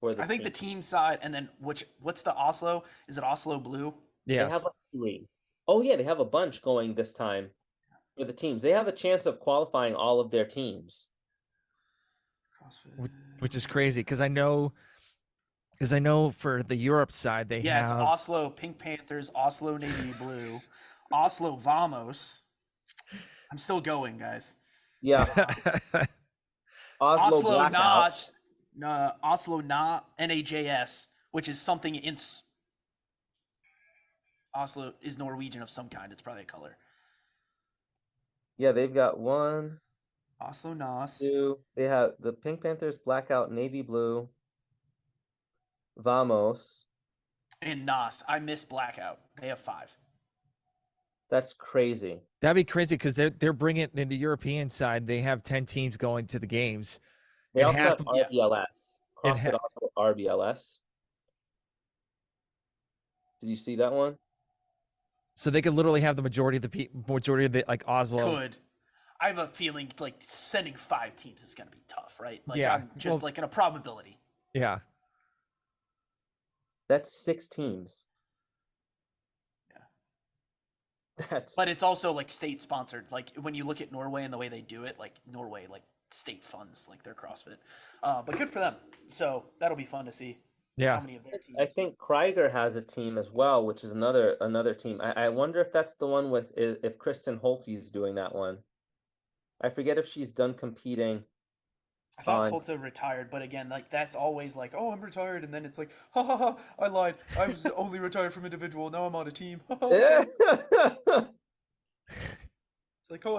for the
I think
team.
the team side, and then what's the Oslo? Is it Oslo Blue?
Yes.
They have 3. Oh yeah, they have a bunch going this time for the teams. They have a chance of qualifying all of their teams.
CrossFit.
Which is crazy because I know for the Europe side they have
It's Oslo Pink Panthers, Oslo Navy Blue, Oslo Vamos. I'm still going, guys.
Yeah. Oslo Blackout.
Oslo NAJS, which is something in Oslo is Norwegian of some kind. It's probably a color.
Yeah, they've got 1,
Oslo Nas.
2. They have the Pink Panthers, Blackout, Navy Blue, Vamos,
and Nas. I miss Blackout. They have 5.
That's crazy.
That'd be crazy because they're bringing in the European side. They have 10 teams going to the games.
They
And
also
half-
have RBLS. CrossFit also RBLS. Did you see that one?
So they could literally have the majority of the like Oslo.
Could. I have a feeling like sending 5 teams is going to be tough, right? Like,
Yeah,
I'm just like in a probability.
Yeah.
That's 6 teams.
Yeah. But it's also like state sponsored. Like, when you look at Norway and the way they do it, like Norway, like, state funds like their CrossFit. But good for them. So that'll be fun to see.
Yeah.
How many of their teams.
I think Krieger has a team as well, which is another team. I wonder if that's the one with if Kristen Holtze is doing that one. I forget if she's done competing.
I thought Holtze retired, but again, like, that's always like, oh, I'm retired, and then it's like, ha ha ha, I lied. I was only retired from individual. Now I'm on a team. It's like, oh,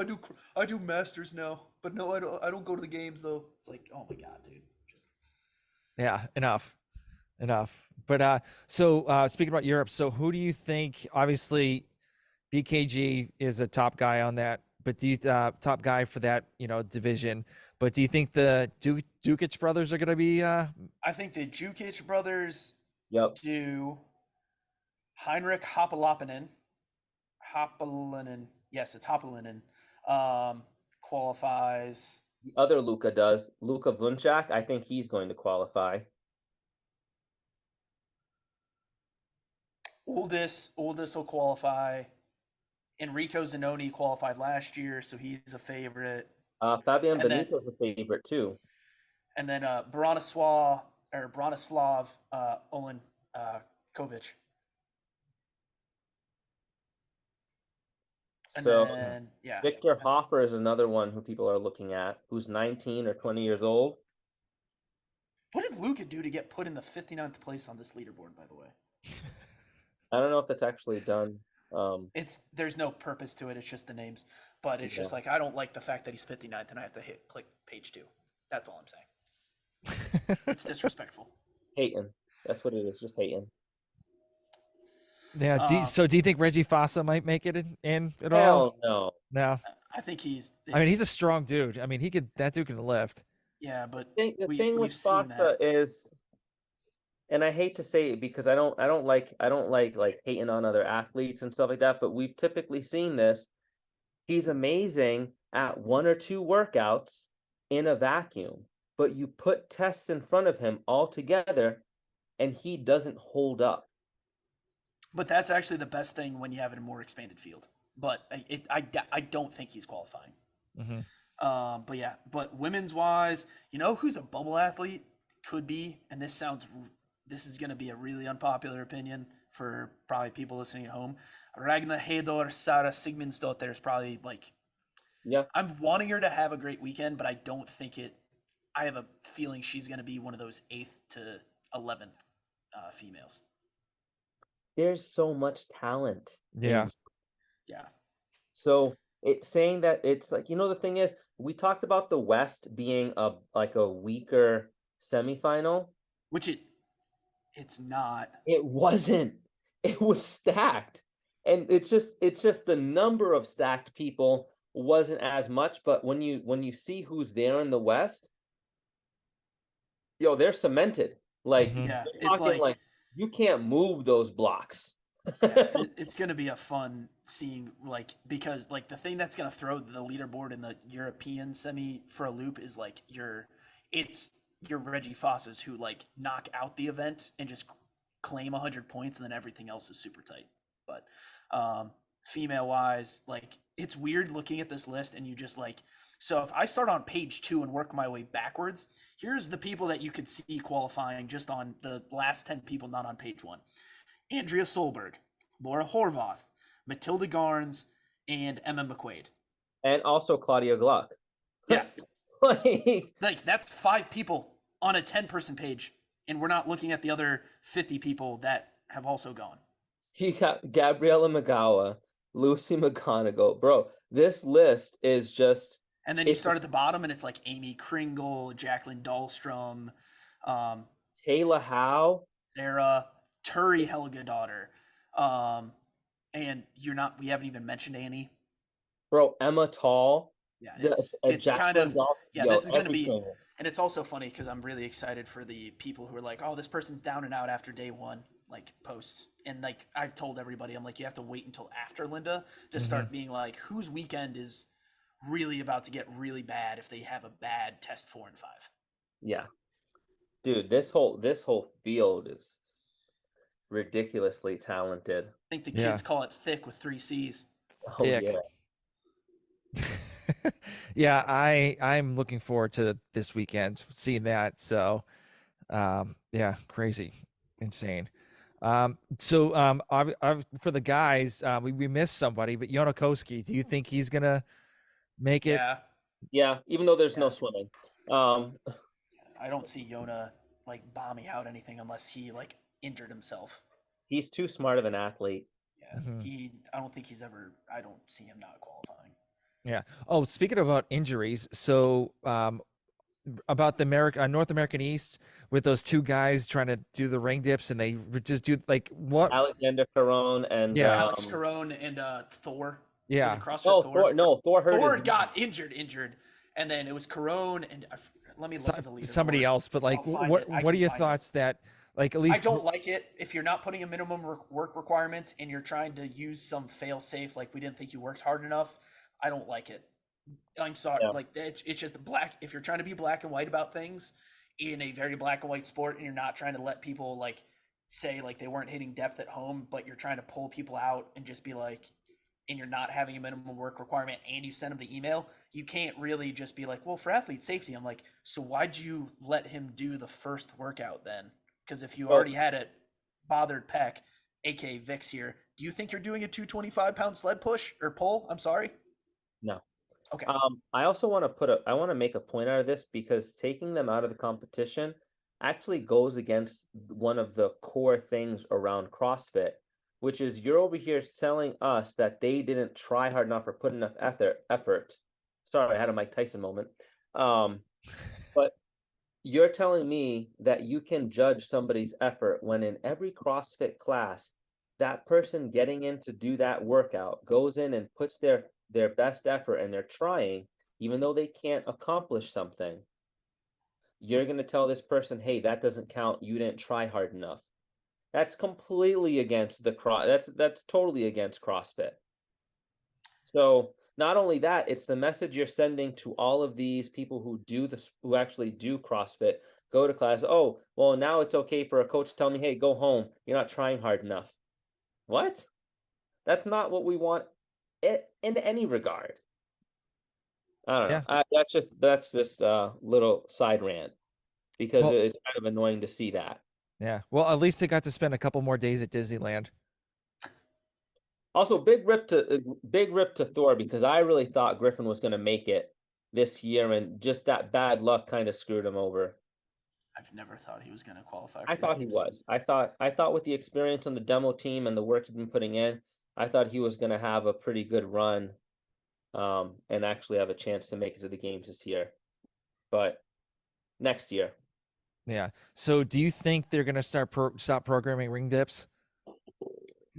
I do masters now, but no, I don't go to the games though. It's like, oh my god, dude.
Yeah, enough. But so speaking about Europe, so who do you think? Obviously, BKG is a top guy on that, but do you top guy for that division? But do you think the Dukic brothers are going to be?
I think the Jukic brothers.
Yep.
Do Heinrich Hopalopinen. Yes, it's Hopalinen. Qualifies.
The other Luka does. Luka Vunchak, I think he's going to qualify.
Oldest will qualify. Enrico Zanoni qualified last year, so he's a favorite.
Fabian Benito's a favorite too.
And then Bronislav Olin Kovic. And
So
then, yeah,
Victor Hoffer is another one who people are looking at, who's 19 or 20 years old.
What did Luka do to get put in the 59th place on this leaderboard, by the way?
I don't know if that's actually done.
There's no purpose to it. It's just the names. But it's just like, I don't like the fact that he's 59th and I have to click page 2. That's all I'm saying. It's disrespectful.
Hating. That's what it is. Just hating.
Yeah. So do you think Reggie Fossa might make it in at all?
Hell no.
No.
I think
I mean, he's a strong dude. I mean, that dude can lift.
yeah, but
The thing with
we've seen that.
Spockta is, and I hate to say it because I don't like hating on other athletes and stuff like that, but we've typically seen this. He's amazing at one or two workouts in a vacuum, but you put tests in front of him all together and he doesn't hold up.
But that's actually the best thing when you have a more expanded field. But I don't think he's qualifying.
Mm-hmm.
But yeah, but women's wise, you know who's a bubble athlete could be, and this is going to be a really unpopular opinion for probably people listening at home. Ragna Hedor Sara Sigmundsdottir is probably like,
Yeah.
I'm wanting her to have a great weekend, but I don't think it. I have a feeling she's going to be one of those 8th to 11th females.
There's so much talent.
Yeah.
Yeah.
So it's saying that it's like, the thing is, we talked about the West being a weaker semifinal.
Which it's not.
It wasn't. It was stacked. And it's just the number of stacked people wasn't as much, but when you see who's there in the West, they're cemented. Like
Mhm.
Yeah,
you're
it's
talking
like
you can't move those blocks.
it's going to be a fun seeing, like, because like the thing that's going to throw the leaderboard in the European semi for a loop is like your Reggie Fossas who like knock out the event and just claim 100 points, and then everything else is super tight. But female wise, like, it's weird looking at this list and you just like, so if I start on page 2 and work my way backwards, here's the people that you could see qualifying just on the last 10 people, not on page 1. Andrea Solberg, Laura Horvath, Matilda Garns, and Emma McQuaid.
And also Claudia Gluck.
Yeah.
like
that's 5 people on a 10-person page, and we're not looking at the other 50 people that have also gone.
You got Gabriella McGowan, Lucy McGonigal. Bro, this list is just...
And then you start at the bottom, and it's like Amy Kringle, Jacqueline Dahlstrom,
Taylor Howe,
Sarah, Turi Helgadottir, and we haven't even mentioned Annie.
Bro, Emma Tall.
Yeah, it's kind of this is going to be,
everything.
and it's also funny because I'm really excited for the people who are like, oh, this person's down and out after day 1, like posts, and like I've told everybody, I'm like, you have to wait until after Linda to start being like, whose weekend is really about to get really bad if they have a bad test 4 and 5.
Yeah, dude, this whole field is ridiculously talented.
I think the kids call it thick with 3 C's.
Oh
Thick.
yeah.
Yeah, I'm looking forward to this weekend seeing that. So, yeah, crazy, insane. So for the guys, we missed somebody, but Yonakoski, do you think he's gonna make it?
Yeah, even though there's no swimming.
I don't see Yona like bombing out anything unless he like injured himself.
He's too smart of an athlete.
Yeah, I don't see him not qualifying.
Yeah. Oh, speaking about injuries, so about the North American East with those 2 guys trying to do the ring dips, and they just do like what?
Alexander Caron and
Alex Caron and Thor.
Yeah.
Was it CrossFit Thor?
Thor hurt.
Thor got injured, and then it was Caron and let me look at the leader.
Somebody else, but like, what are your thoughts that? Like, at least
I don't like it if you're not putting a minimum work requirements and you're trying to use some fail safe, like we didn't think you worked hard enough. I don't like it. I'm sorry.
Yeah.
Like it's just black. If you're trying to be black and white about things in a very black and white sport, and you're not trying to let people like say like they weren't hitting depth at home, but you're trying to pull people out and just be like, and you're not having a minimum work requirement and you send them the email, you can't really just be like, well, for athlete safety. I'm like, so why'd you let him do the first workout then? Because if you already had a bothered pec, aka Vix here, do you think you're doing a 225-pound sled push or pull? I'm sorry.
No.
Okay.
I also want to make a point out of this because taking them out of the competition actually goes against one of the core things around CrossFit, which is you're over here telling us that they didn't try hard enough or put enough effort. Sorry, I had a Mike Tyson moment. But you're telling me that you can judge somebody's effort when in every CrossFit class, that person getting in to do that workout goes in and puts their best effort and they're trying, even though they can't accomplish something. You're going to tell this person, hey, that doesn't count. You didn't try hard enough. That's completely against that's totally against CrossFit. So not only that, it's the message you're sending to all of these people who actually do CrossFit, go to class. Oh, well, now it's okay for a coach to tell me, hey, go home. You're not trying hard enough. What? That's not what we want in any regard. I don't know.
Yeah.
That's just a little side rant because
Well,
it's kind of annoying to see that.
yeah. Well, at least they got to spend a couple more days at Disneyland.
Also, big rip to Thor because I really thought Griffin was going to make it this year, and just that bad luck kind of screwed him over.
I've never thought he was going to qualify for
I thought he
games.
was. I thought with the experience on the demo team and the work he'd been putting in, I thought he was going to have a pretty good run, and actually have a chance to make it to the games this year. But next year,
Yeah. So do you think they're gonna stop programming ring dips?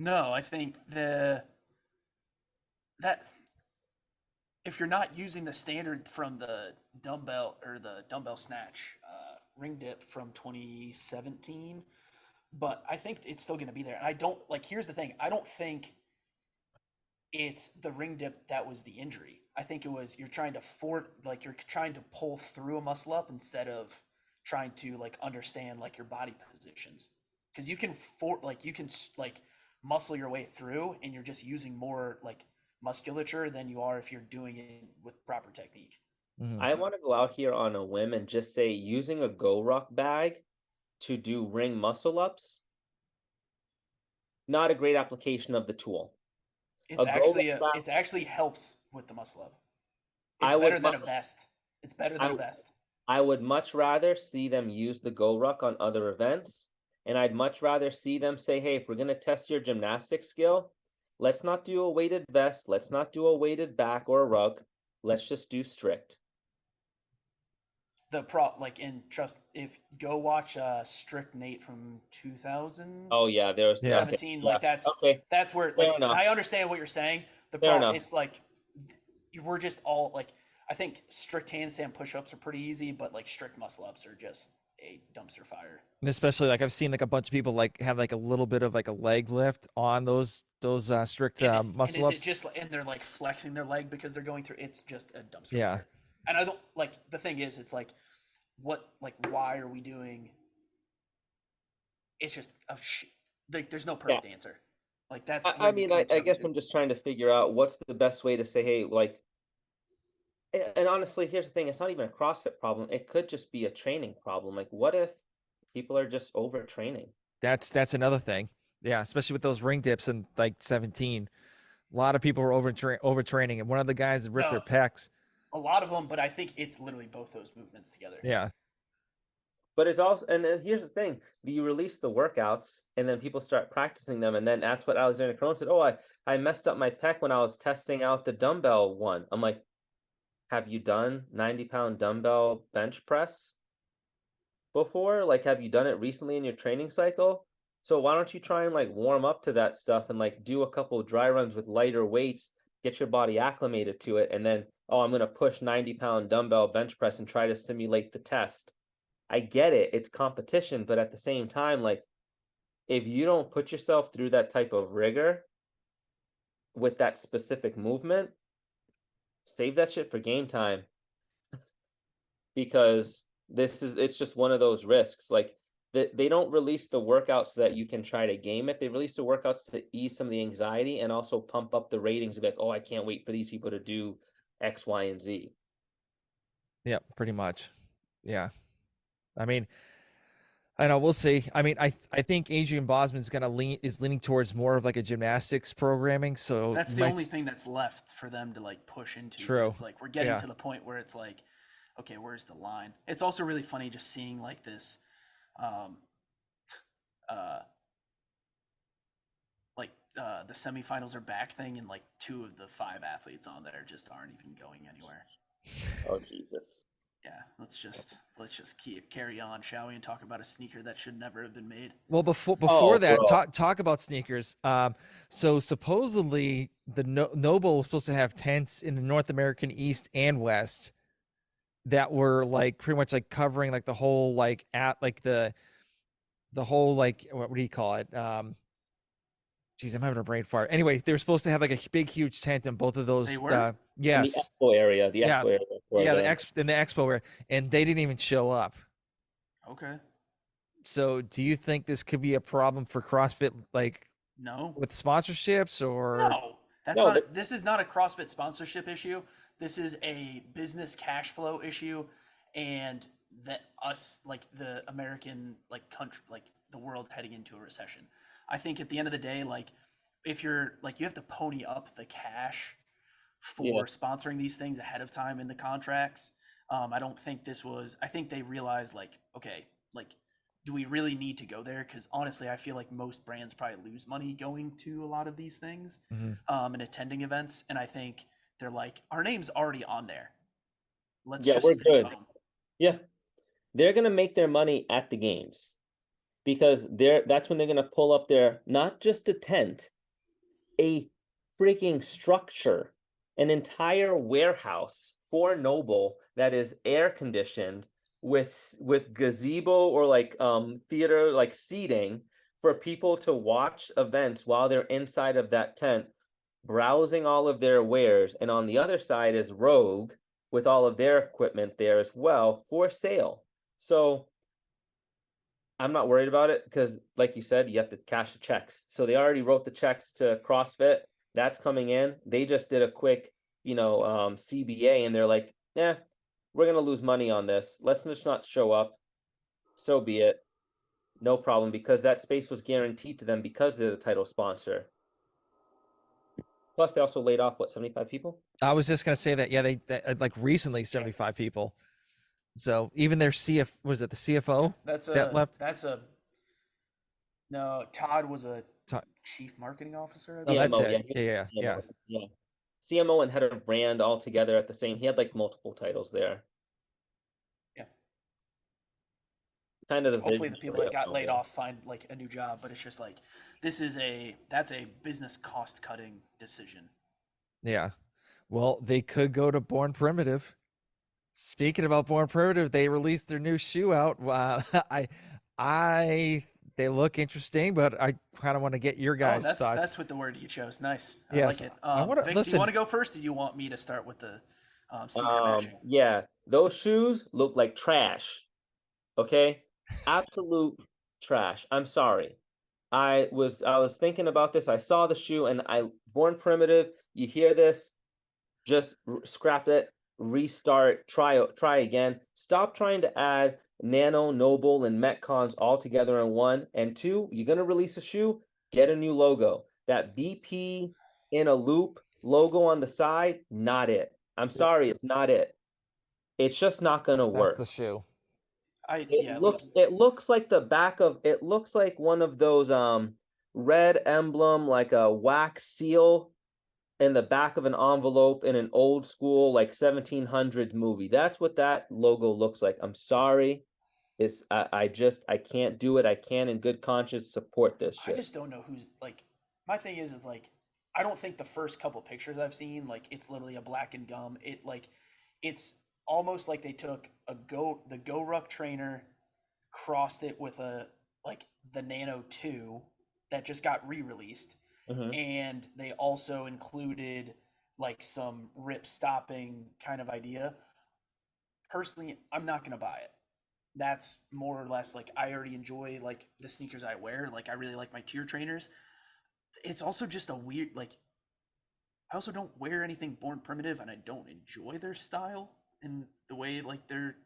No, I think that if you're not using the standard from the dumbbell or the dumbbell snatch ring dip from 2017, but I think it's still going to be there. And I don't like. Here's the thing: I don't think it's the ring dip that was the injury. I think it was you're trying to you're trying to pull through a muscle up instead of trying to like understand like your body positions. Because you can muscle your way through, and you're just using more like musculature than you are if you're doing it with proper technique.
Mhm.
I want to go out here on a whim and just say using a Go Ruck bag to do ring muscle ups, not a great application of the tool. A Go Ruck bag,
It actually helps with the muscle up. It's
I
better
would
than
much
a vest. It's better than
I
a vest.
I would much rather see them use the Go Ruck on other events, and I'd much rather see them say, "Hey, if we're going to test your gymnastic skill, let's not do a weighted vest, let's not do a weighted back or a rug, let's just do strict."
The pro like in trust if go watch Strict Nate from 2017,
Oh yeah, there's
Yeah.
okay, yeah,
like
okay,
that's where
fair
like and
enough,
I understand what you're saying. The
fair
pro
enough.
it's like we're just all like I think strict handstand push-ups are pretty easy, but like strict muscle ups are just a dumpster fire.
And especially like I've seen like a bunch of people like have like a little bit of like a leg lift on those strict
And
muscle
is it
ups.
just and they're like flexing their leg because they're going through it's just a dumpster
Yeah.
fire. And I don't like the thing is it's like what like why are we doing it's just like there's no
Yeah.
perfect answer. Like that's
I
where you
mean,
come
I
down
guess
to.
I'm just trying to figure out what's the best way to say, hey, like, and honestly, here's the thing, it's not even a CrossFit problem. It could just be a training problem. Like, what if people are just overtraining?
That's another thing. Yeah, especially with those ring dips in like 17. A lot of people were overtraining, and one of the guys ripped their
No,
pecs.
a lot of them, but I think it's literally both those movements together.
Yeah.
But it's also, and then here's the thing: you release the workouts, and then people start practicing them, and then that's what Alexander Crone said. Oh, I messed up my pec when I was testing out the dumbbell one. I'm like, have you done 90-pound dumbbell bench press before? Like, have you done it recently in your training cycle? So why don't you try and like warm up to that stuff and like do a couple of dry runs with lighter weights, get your body acclimated to it, and then, oh, I'm gonna push 90-pound dumbbell bench press and try to simulate the test. I get it, it's competition, but at the same time, like if you don't put yourself through that type of rigor with that specific movement, save that shit for game time because it's just one of those risks. Like they don't release the workouts so that you can try to game it. They release the workouts to ease some of the anxiety and also pump up the ratings of like, oh, I can't wait for these people to do X, Y, and Z.
Yeah, pretty much. Yeah. I mean, I know we'll see. I mean, I think Adrian Bosman's gonna leaning towards more of like a gymnastics programming. So
That's the only thing that's left for them to like push into.
True.
It's like we're getting
Yeah.
to the point where it's like, okay, where's the line? It's also really funny just seeing like this, um, uh, the semifinals are back thing, and like 2 of the 5 athletes on there just aren't even going anywhere.
Oh Jesus.
Yeah, let's just carry on, shall we, and talk about a sneaker that should never have been made.
Well, before
Oh,
that,
bro.
talk about sneakers. So supposedly the Noble was supposed to have tents in the North American East and West that were like pretty much like covering like the whole like at like the whole like what do you call it? Geez, I'm having a brain fart. Anyway, they're supposed to have like a big huge tent in both of
They
those.
were?
In the
Yes,
expo area,
yeah,
for
yeah,
the
in the expo where, and they didn't even show up.
Okay.
So, do you think this could be a problem for CrossFit, like
No.
with sponsorships or?
No. That's
no,
not this is not a CrossFit sponsorship issue. This is a business cash flow issue, and that us, like the American like country, like the world heading into a recession. I think at the end of the day, like if you're like you have to pony up the cash
yeah,
for sponsoring these things ahead of time in the contracts. I don't think this was. I think they realized like, okay, like, do we really need to go there? Because honestly, I feel like most brands probably lose money going to a lot of these things
Mhm.
and attending events. And I think they're like, our name's already on there. Let's
yeah,
just
we're
stay
good.
home.
Yeah, they're gonna make their money at the games because that's when they're gonna pull up their not just a tent, a freaking structure, an entire warehouse for Noble that is air conditioned with gazebo or like theater like seating for people to watch events while they're inside of that tent browsing all of their wares, and on the other side is Rogue with all of their equipment there as well for sale. So I'm not worried about it because, like you said, you have to cash the checks. So they already wrote the checks to CrossFit. That's coming in. They just did a quick, CBA, and they're like, "Yeah, we're gonna lose money on this. Let's just not show up. So be it. No problem." Because that space was guaranteed to them because they're the title sponsor. Plus, they also laid off what 75 people.
I was just gonna say that. Yeah, like recently 75 people. So even their was it the CFO that left?
That's a no. Todd was a
Ta-
chief marketing officer, I
Oh,
believe.
that's
CMO,
it.
yeah, he
Yeah,
was
yeah,
the
yeah.
CMO, yeah. CMO and head of brand all together at the same. He had like multiple titles there.
Yeah.
Kind of the
Hopefully
vision
the people
story
that
of
got laid
Noble.
off find like a new job, but it's just like that's a business cost cutting decision.
Yeah. Well, they could go to Born Primitive. Speaking about Born Primitive, they released their new shoe out. I, I, they look interesting, but I kind of want to get your
Oh,
guys' thoughts.
that's what the word you chose. Nice, I
Yes,
like it.
I want to
Vic, do you want
listen.
to go first, or do you want me to start with the sneaker bashing?
Yeah, those shoes look like trash. Okay, absolute trash. I'm sorry. I was thinking about this. I saw the shoe, and I Born Primitive. You hear this? Just scrap it, restart, try again. Stop trying to add Nano, Noble, and Metcons all together in one. And two, you're gonna release a shoe, get a new logo. That BP in a loop logo on the side, not it. I'm sorry, it's not it. It's just not gonna
That's
work.
the shoe.
It looks like the back of it looks like one of those red emblem, like a wax seal in the back of an envelope in an old school like 1700s movie. That's what that logo looks like. I'm sorry. I can't do it. I can't in good conscience support this
I
shit.
just don't know who's like. My thing is like, I don't think the first couple pictures I've seen like it's literally a black and gum. It's almost like they took the Go Ruck trainer, crossed it with a like the Nano 2 that just got re-released,
Hmm.
and they also included like some rip stopping kind of idea. Personally, I'm not gonna buy it. That's more or less like I already enjoy like the sneakers I wear. Like I really like my tier trainers. It's also just a weird like I also don't wear anything Born Primitive, and I don't enjoy their style and the way like they're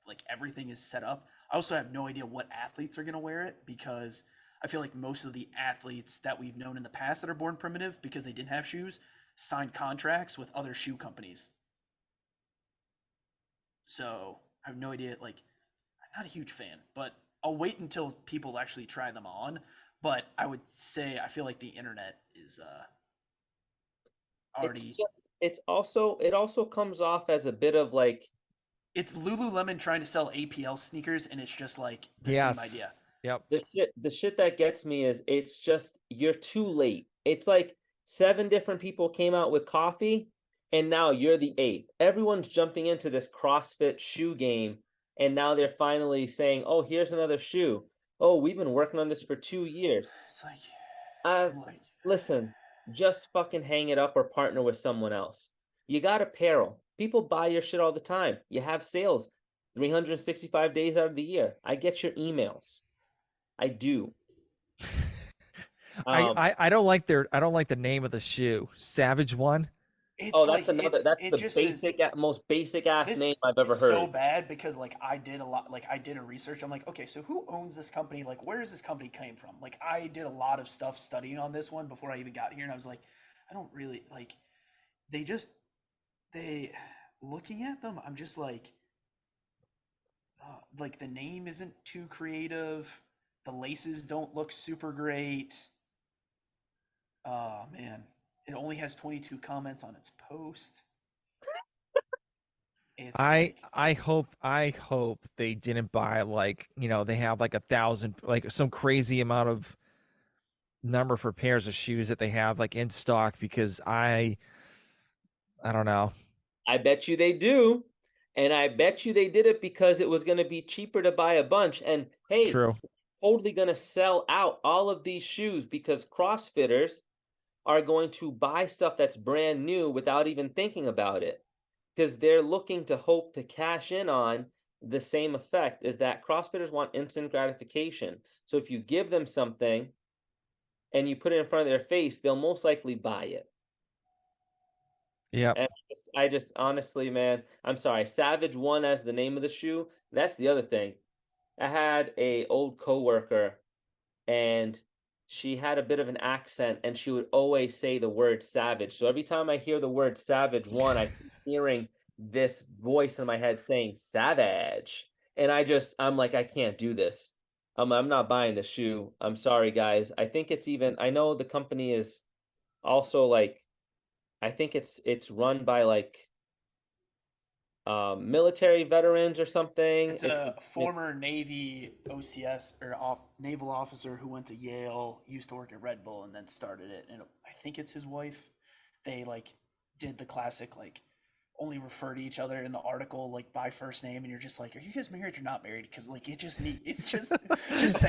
like everything is set up. I also have no idea what athletes are gonna wear it because I feel like most of the athletes that we've known in the past that are Born Primitive because they didn't have shoes signed contracts with other shoe companies. So I have no idea. Like I'm not a huge fan, but I'll wait until people actually try them on. But I would say I feel like the internet is
It's
already
just it also comes off as a bit of like
It's Lululemon trying to sell APL sneakers, and it's just like the same
Yes.
idea.
Yep.
The shit that gets me is it's just you're too late. It's like 7 different people came out with coffee, and now you're the 8th. Everyone's jumping into this CrossFit shoe game, and now they're finally saying, "Oh, here's another shoe. Oh, we've been working on this for 2 years."
It's like,
Uh,
I'm like,
listen, just fucking hang it up or partner with someone else. You got apparel. People buy your shit all the time. You have sales 365 days out of the year. I get your emails. I do.
I don't like the name of the shoe. Savage One.
it's
Oh,
like
that's
it
the
just is.
most basic ass name
This
I've ever
is so
heard.
bad because like I did a lot, like I did a research. I'm like, okay, so who owns this company? Like, where does this company came from? Like, I did a lot of stuff studying on this one before I even got here, and I was like, I don't really like. They just they looking at them. I'm just like the name isn't too creative. The laces don't look super great. Oh man, it only has 22 comments on its post. It's like,
I hope they didn't buy like, they have like 1,000, like some crazy amount of number for pairs of shoes that they have like in stock, because I don't know.
I bet you they do. And I bet you they did it because it was going to be cheaper to buy a bunch. And hey,
True.
totally going to sell out all of these shoes because CrossFitters are going to buy stuff that's brand new without even thinking about it, because they're looking to hope to cash in on the same effect, is that CrossFitters want instant gratification. So if you give them something and you put it in front of their face, they'll most likely buy it.
Yeah.
And I just honestly, man, I'm sorry. Savage One as the name of the shoe. That's the other thing. I had a old coworker, and she had a bit of an accent, and she would always say the word savage. So every time I hear the word Savage One, I keep hearing this voice in my head saying savage. And I'm like, I can't do this. I'm not buying the shoe. I'm sorry, guys. I think it's even, I know the company is also like, I think it's run by like military veterans or something.
it's a former Navy OCS or naval officer who went to Yale, used to work at Red Bull, and then started it. And I think it's his wife. They like did the classic like only refer to each other in the article like by first name, and you're just like, are you guys married or not married? Because like it's just say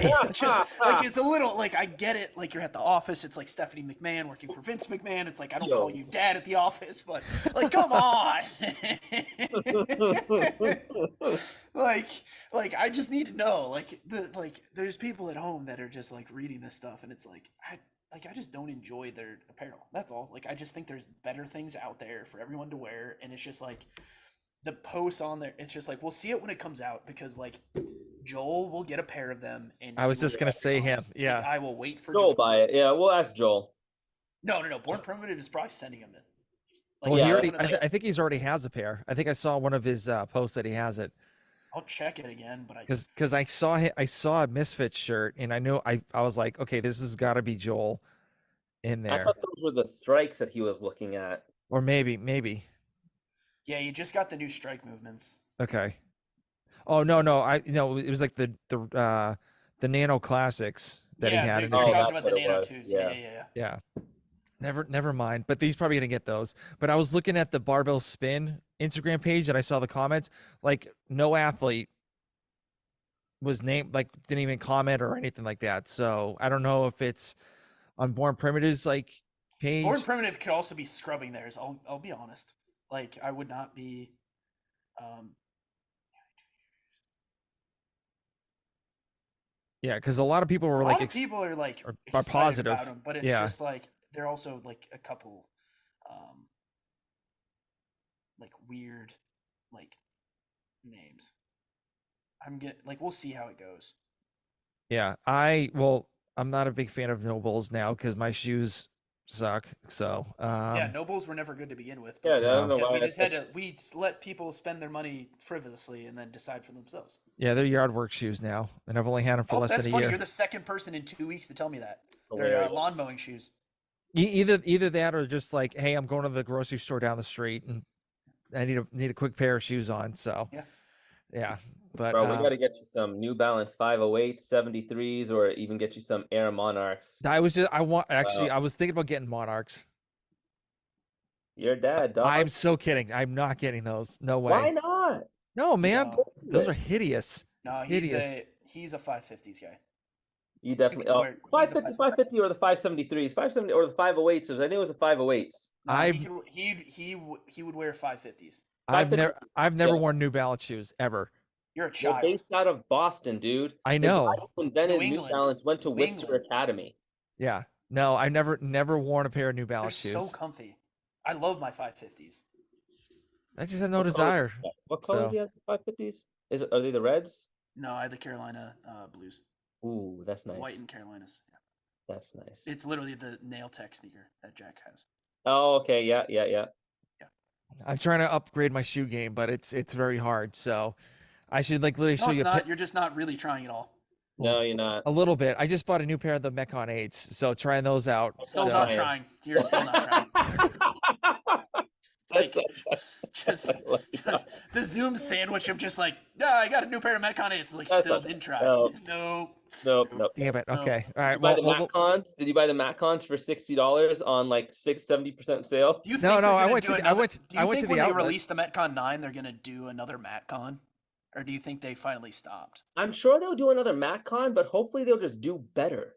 it. Just like it's a little like I get it. Like you're at the office. It's like Stephanie McMahon working for Vince McMahon. It's like I don't call you dad at the office, but like come on. like I just need to know. Like there's people at home that are just like reading this stuff, and it's like I just don't enjoy their apparel. That's all. Like I just think there's better things out there for everyone to wear, and it's just like the posts on there. It's just like we'll see it when it comes out, because like Joel will get a pair of them, and
I was just gonna say him.
Like,
Yeah.
I will wait for
Joel buy it. Yeah, we'll ask Joel.
No. Born Primitive is probably sending him in.
Well,
yeah,
he already.
gonna,
I think he's already has a pair. I think I saw one of his posts that he has it.
I'll check it again, but
Because I saw a Misfits shirt, and I knew I was like, okay, this has got to be Joel in
I
there,
thought those were the strikes that he was looking at.
or maybe.
yeah, you just got the new strike movements.
Okay. Oh no, it was like the Nano Classics that he had in his
you're
hands.
talking about the Nano 2s. Yeah.
Yeah. Never mind. But he's probably gonna get those. But I was looking at the Barbell Spin Instagram page, and I saw the comments. Like no athlete was named, like didn't even comment or anything like that. So I don't know if it's on Born Primitive's like page.
Born Primitive could also be scrubbing theirs. I'll be honest. Like I would not be.
Yeah, because a lot of people were like,
people are like
are
excited
positive.
about them, but it's
Yeah.
just like they're also like a couple, like weird, like names. We'll see how it goes.
Yeah, I'm not a big fan of Nobles now because my shoes suck. So
yeah, Nobles were never good to begin with.
Yeah, I
But,
don't know
yeah,
why.
we just let people spend their money frivolously and then decide for themselves.
yeah, they're yard work shoes now, and I've only had them for
Oh,
less
that's
than a
funny.
year.
You're the second person in 2 weeks to tell me that. They're
Hilarious.
lawn mowing shoes.
Either that or just like, hey, I'm going to the grocery store down the street and I need a quick pair of shoes on. So
Yeah.
Yeah, but
Bro, we got to get you some New Balance 508s, 73s, or even get you some Air Monarchs.
I
Well,
was thinking about getting Monarchs.
your dad,
I'm
dog.
so kidding. I'm not getting those. No
Why
way.
not?
No, man.
No,
Those are hideous.
no,
Hideous.
he's a 550s guy.
You
You
definitely.
can
Oh,
wear. He's a
550, 550, or the 573s, 570, or the 508s. I think it was the 508s.
No, he
I've
can. He would wear 550s.
I've
550.
never
Yeah.
worn New Balance shoes ever.
You're a
They're
child.
based out of Boston, dude.
I
The guy
know.
who
New
invented New
England.
Balance went to
New
Worcester
England.
Academy.
Yeah. No, I've never worn a pair of New
They're
Balance
so
shoes.
comfy. I love my 550s.
I just have no
What color?
desire.
What color
So
do you have? 550s? Are they the reds?
No, I have the Carolina Blues.
Ooh, that's nice.
White and Carolinas. Yeah.
That's nice.
It's literally the nail tech sneaker that Jack has.
Oh, okay. Yeah.
I'm trying to upgrade my shoe game, but it's very hard. So I should like literally
No,
show
it's
you
not. You're just not really trying at all.
No, you're not.
a little bit. I just bought a new pair of the Metcon 8s, so trying those out.
Still
So
not trying. You're still not trying. Like, just the Zoom sandwich of just like, yeah, I got a new pair of Metcon 8s. Like,
That's
still
not-
didn't try.
no. Nope.
damn it.
No.
Okay. All
Did
right.
you buy the
Well,
Matcons? Did you buy the Matcons for $60 on like 70% sale?
Do you think
No,
they're
I
gonna
went
do
to
another,
I went to
when
the
they
outlet.
release the Metcon 9, they're gonna do another Matcon, or do you think they finally stopped?
I'm sure they'll do another Matcon, but hopefully they'll just do better.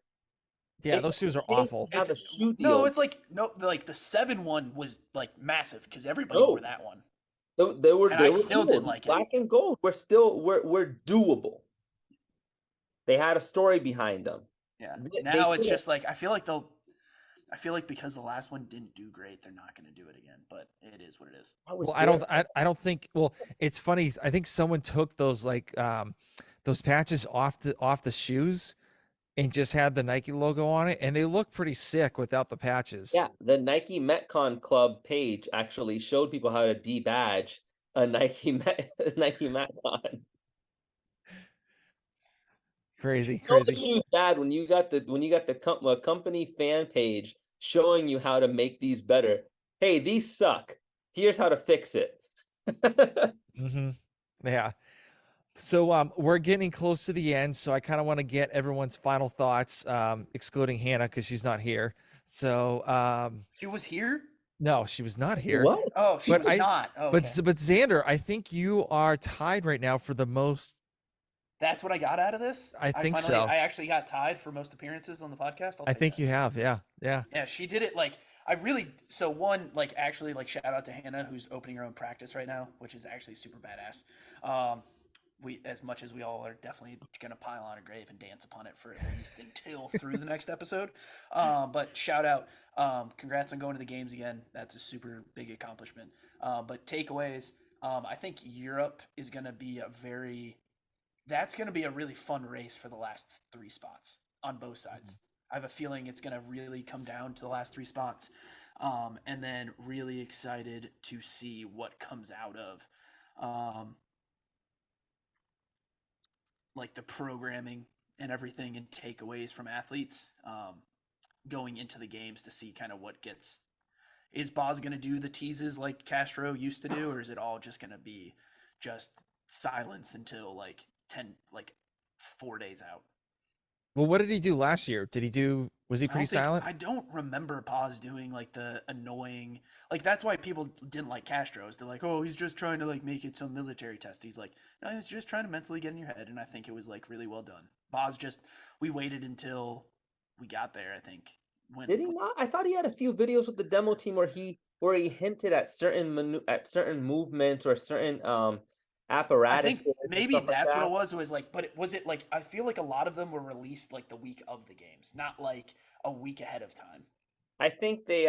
Yeah,
They
those shoes are
changed
awful.
how the shoe
No,
deal.
it's like like the 7 one was like massive because everybody
No.
wore that one.
They were.
And
They
I
were
still
doable.
didn't like it.
Black and gold. We're doable. They had a story behind them.
Yeah.
They
Now it's
did it.
just like I feel like because the last one didn't do great, they're not gonna do it again. But it is what it is.
That was
Well,
good.
I don't think. Well, it's funny. I think someone took those those patches off the shoes and just had the Nike logo on it, and they look pretty sick without the patches.
Yeah, the Nike Metcon Club page actually showed people how to debadge a Nike Metcon.
Crazy,
You know the
crazy.
shoe's bad when you got the company fan page showing you how to make these better. Hey, these suck. Here's how to fix it.
Mm-hmm. Yeah. So we're getting close to the end, so I kind of want to get everyone's final thoughts, excluding Hannah because she's not here. So
She was here.
no, she was not here.
What?
Oh, she
But
was not. Oh,
But
okay.
but Xander, I think you are tied right now for the most.
That's what I got out of this.
I think so.
I actually got tied for most appearances on the podcast. I'll
I
take
think
that.
you have. Yeah.
Yeah, she did it like I really so one like actually like shout out to Hannah who's opening her own practice right now, which is actually super badass. We as much as we all are definitely gonna pile on a grave and dance upon it for at least until through the next episode. But shout out, congrats on going to the games again. That's a super big accomplishment. But takeaways, I think Europe is gonna be that's gonna be a really fun race for the last 3 spots on both sides. I have a feeling it's going to really come down to the last 3 spots. And then really excited to see what comes out of like the programming and everything and takeaways from athletes going into the games to see kind of what gets. Is Boz going to do the teases like Castro used to do, or is it all just going to be just silence until like 4 days out?
Well, what did he do last year? Was he pretty silent?
I don't remember Paz doing like the annoying, like that's why people didn't like Castro's. They're like, oh, he's just trying to like make it some military test. He's like, no, he's just trying to mentally get in your head. And I think it was like really well done. Paz we waited until we got there, I think.
Did he not? I thought he had a few videos with the demo team where he hinted at certain movements or certain
I
apparatus.
think maybe that's what it was. It was like, but was it like, I feel like a lot of them were released like the week of the games, not like a week ahead of time.
I think if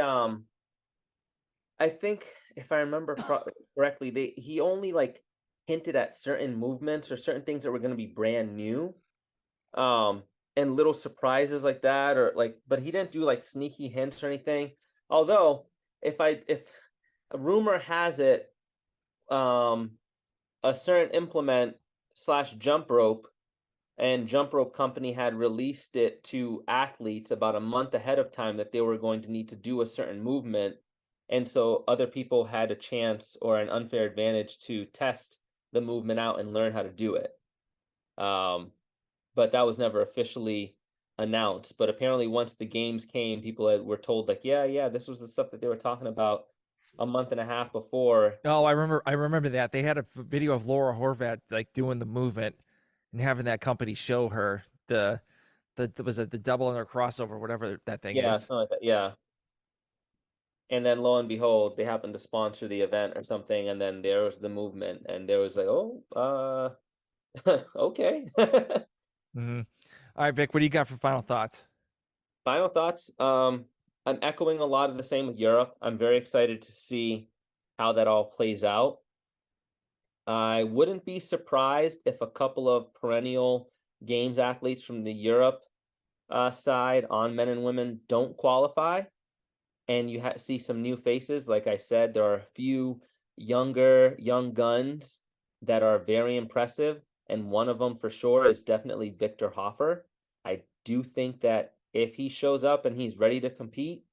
I remember correctly, he only like hinted at certain movements or certain things that were going to be brand new, and little surprises like that, or like, but he didn't do like sneaky hints or anything. Although, if a rumor has it, a certain implement / jump rope and jump rope company had released it to athletes about a month ahead of time that they were going to need to do a certain movement. And so other people had a chance or an unfair advantage to test the movement out and learn how to do it. But that was never officially announced. But apparently once the games came, people were told like, yeah, this was the stuff that they were talking about a month and a half before.
Oh, I remember that. They had a video of Laura Horvath like doing the movement and having that company show her the was it the double under crossover, whatever that thing
Yeah,
is.
something like that. Yeah. And then lo and behold, they happened to sponsor the event or something, and then there was the movement, and there was like, oh, okay.
Mm-hmm. All right, Vic, what do you got for final thoughts?
Final thoughts. I'm echoing a lot of the same with Europe. I'm very excited to see how that all plays out. I wouldn't be surprised if a couple of perennial games athletes from the Europe side on men and women don't qualify, and you see some new faces. Like I said, there are a few young guns that are very impressive, and one of them for sure is definitely Victor Hoffer. I do think that if he shows up and he's ready to compete,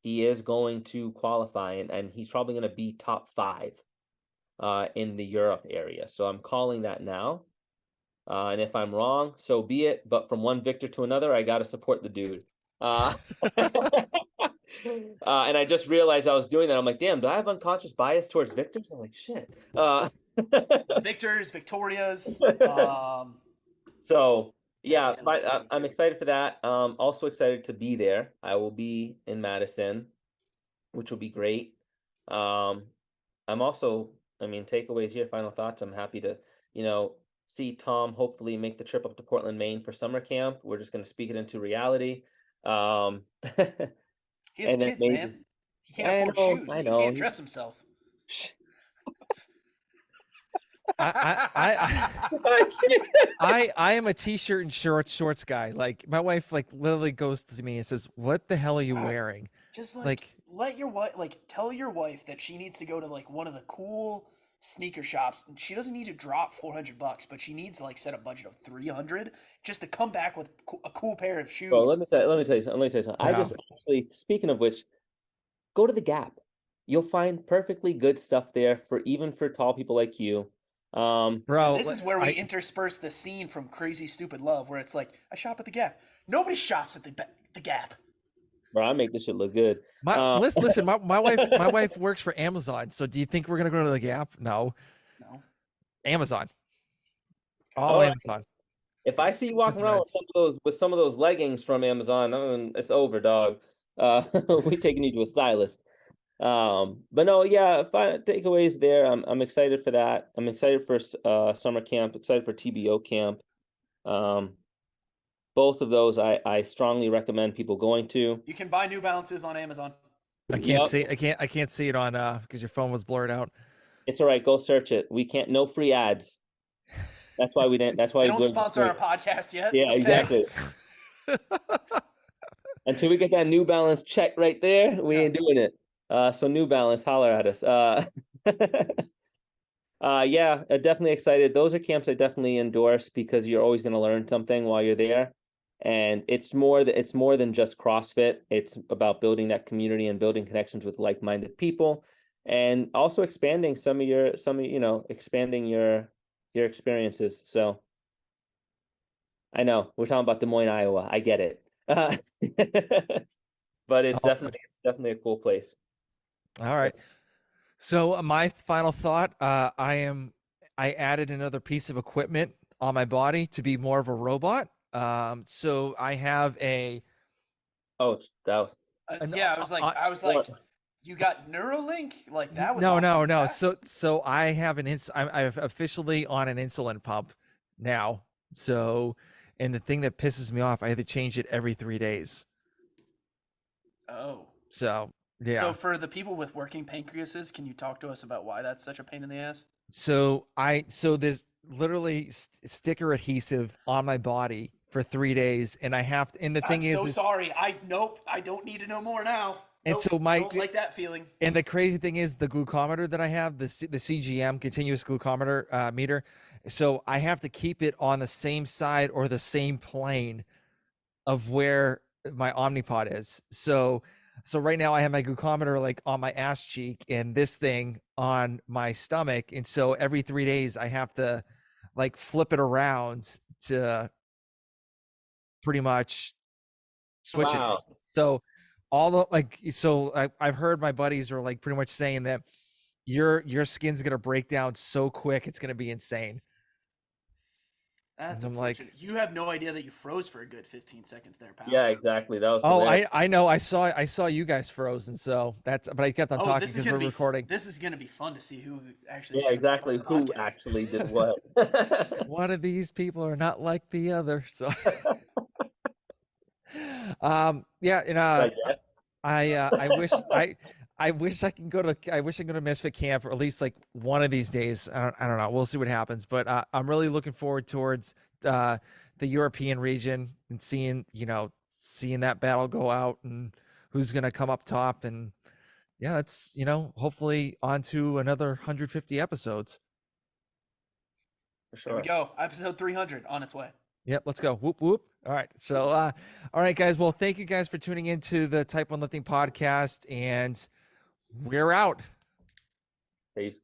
he is going to qualify, and he's probably going to be top 5 in the Europe area. So I'm calling that now. And if I'm wrong, so be it. But from one Victor to another, I got to support the dude. And I just realized I was doing that. I'm like, damn, do I have unconscious bias towards victors? I'm like, shit.
Victors, Victorias.
So yeah, so I'm excited for that. Also excited to be there. I will be in Madison, which will be great. I'm also, I mean, takeaways here, final thoughts. I'm happy to, see Tom hopefully make the trip up to Portland, Maine for summer camp. We're just going to speak it into reality.
He has
and then
kids,
maybe,
man. He can't afford shoes.
I
He
know.
can't dress himself.
I am a t-shirt and shorts guy. Like my wife like literally goes to me and says, "What the hell are you wearing?"
Just like let your wife tell your wife that she needs to go to like one of the cool sneaker shops. She doesn't need to drop $400, but she needs to like set a budget of 300 just to come back with a cool pair of shoes.
Bro, let me tell you something. I just actually, speaking of which, go to the Gap. You'll find perfectly good stuff there for even for tall people like you.
Bro,
and this is where we intersperse the scene from Crazy Stupid Love, where it's like, I shop at the Gap. Nobody shops at the Gap.
Bro, I make this shit look good.
Listen, my wife works for Amazon. So do you think we're gonna go to the Gap? No. Amazon. All Amazon.
If I see you walking around with some of those leggings from Amazon, it's over, dog. We taking you to a stylist. But no, yeah, takeaways there. I'm excited for that. I'm excited for summer camp, excited for TBO camp. Both of those I strongly recommend people going to.
You can buy New Balances on Amazon.
I can't see it on because your phone was blurred out.
It's all right, go search it. We can't, no free ads. That's why we didn't. That's why
we don't sponsor our podcast yet.
Yeah, okay. Exactly. Until we get that New Balance check right there, we ain't doing it. So New Balance, holler at us. Yeah, definitely excited. Those are camps I definitely endorse because you're always going to learn something while you're there, and it's more than just CrossFit. It's about building that community and building connections with like-minded people, and also expanding expanding your experiences. So I know we're talking about Des Moines, Iowa. I get it. But it's definitely a cool place.
All right. So my final thought, I added another piece of equipment on my body to be more of a robot. So I have a.
Oh, that was.
Yeah, I was like, you got Neuralink? Like that was
no. So I have I'm officially on an insulin pump now. So, and the thing that pisses me off, I have to change it every 3 days.
Oh.
So yeah.
So for the people with working pancreases, can you talk to us about why that's such a pain in the ass?
So there's literally sticker adhesive on my body for 3 days, and I have to. And the thing is,
sorry. I don't need to know more now.
And so
I don't like that feeling.
And the crazy thing is the glucometer that I have, the CGM, continuous glucometer meter. So I have to keep it on the same side or the same plane of where my Omnipod is. So So right now I have my glucometer like on my ass cheek and this thing on my stomach. And so every 3 days I have to like flip it around to pretty much switch it.
Wow.
So all the like, so I've heard my buddies are like pretty much saying that your skin's gonna break down so quick, it's gonna be insane.
That's
And I'm
unfortunate.
like,
You have no idea that you froze for a good 15 seconds there, pal.
Yeah, exactly. That was
oh,
hilarious.
I know, I saw you guys frozen, so that's, but I kept on
Oh,
talking
this is
because
gonna
we're
be
recording.
this is gonna be fun to see who actually
Yeah,
shows up
exactly.
on the
Who
podcast.
actually did what?
One of these people are not like the other. So, yeah, and
I guess.
I wish I wish I can go to Misfit Camp or at least like one of these days. I don't know. We'll see what happens. But I'm really looking forward towards the European region and seeing that battle go out and who's gonna come up top. And yeah, that's hopefully on to another 150 episodes.
For
There we
sure.
go. Episode 300 on its way.
Yep, let's go. Whoop whoop. All right. So all right, guys. Well, thank you guys for tuning into the Type 1 Lifting podcast, and we're out.
Peace.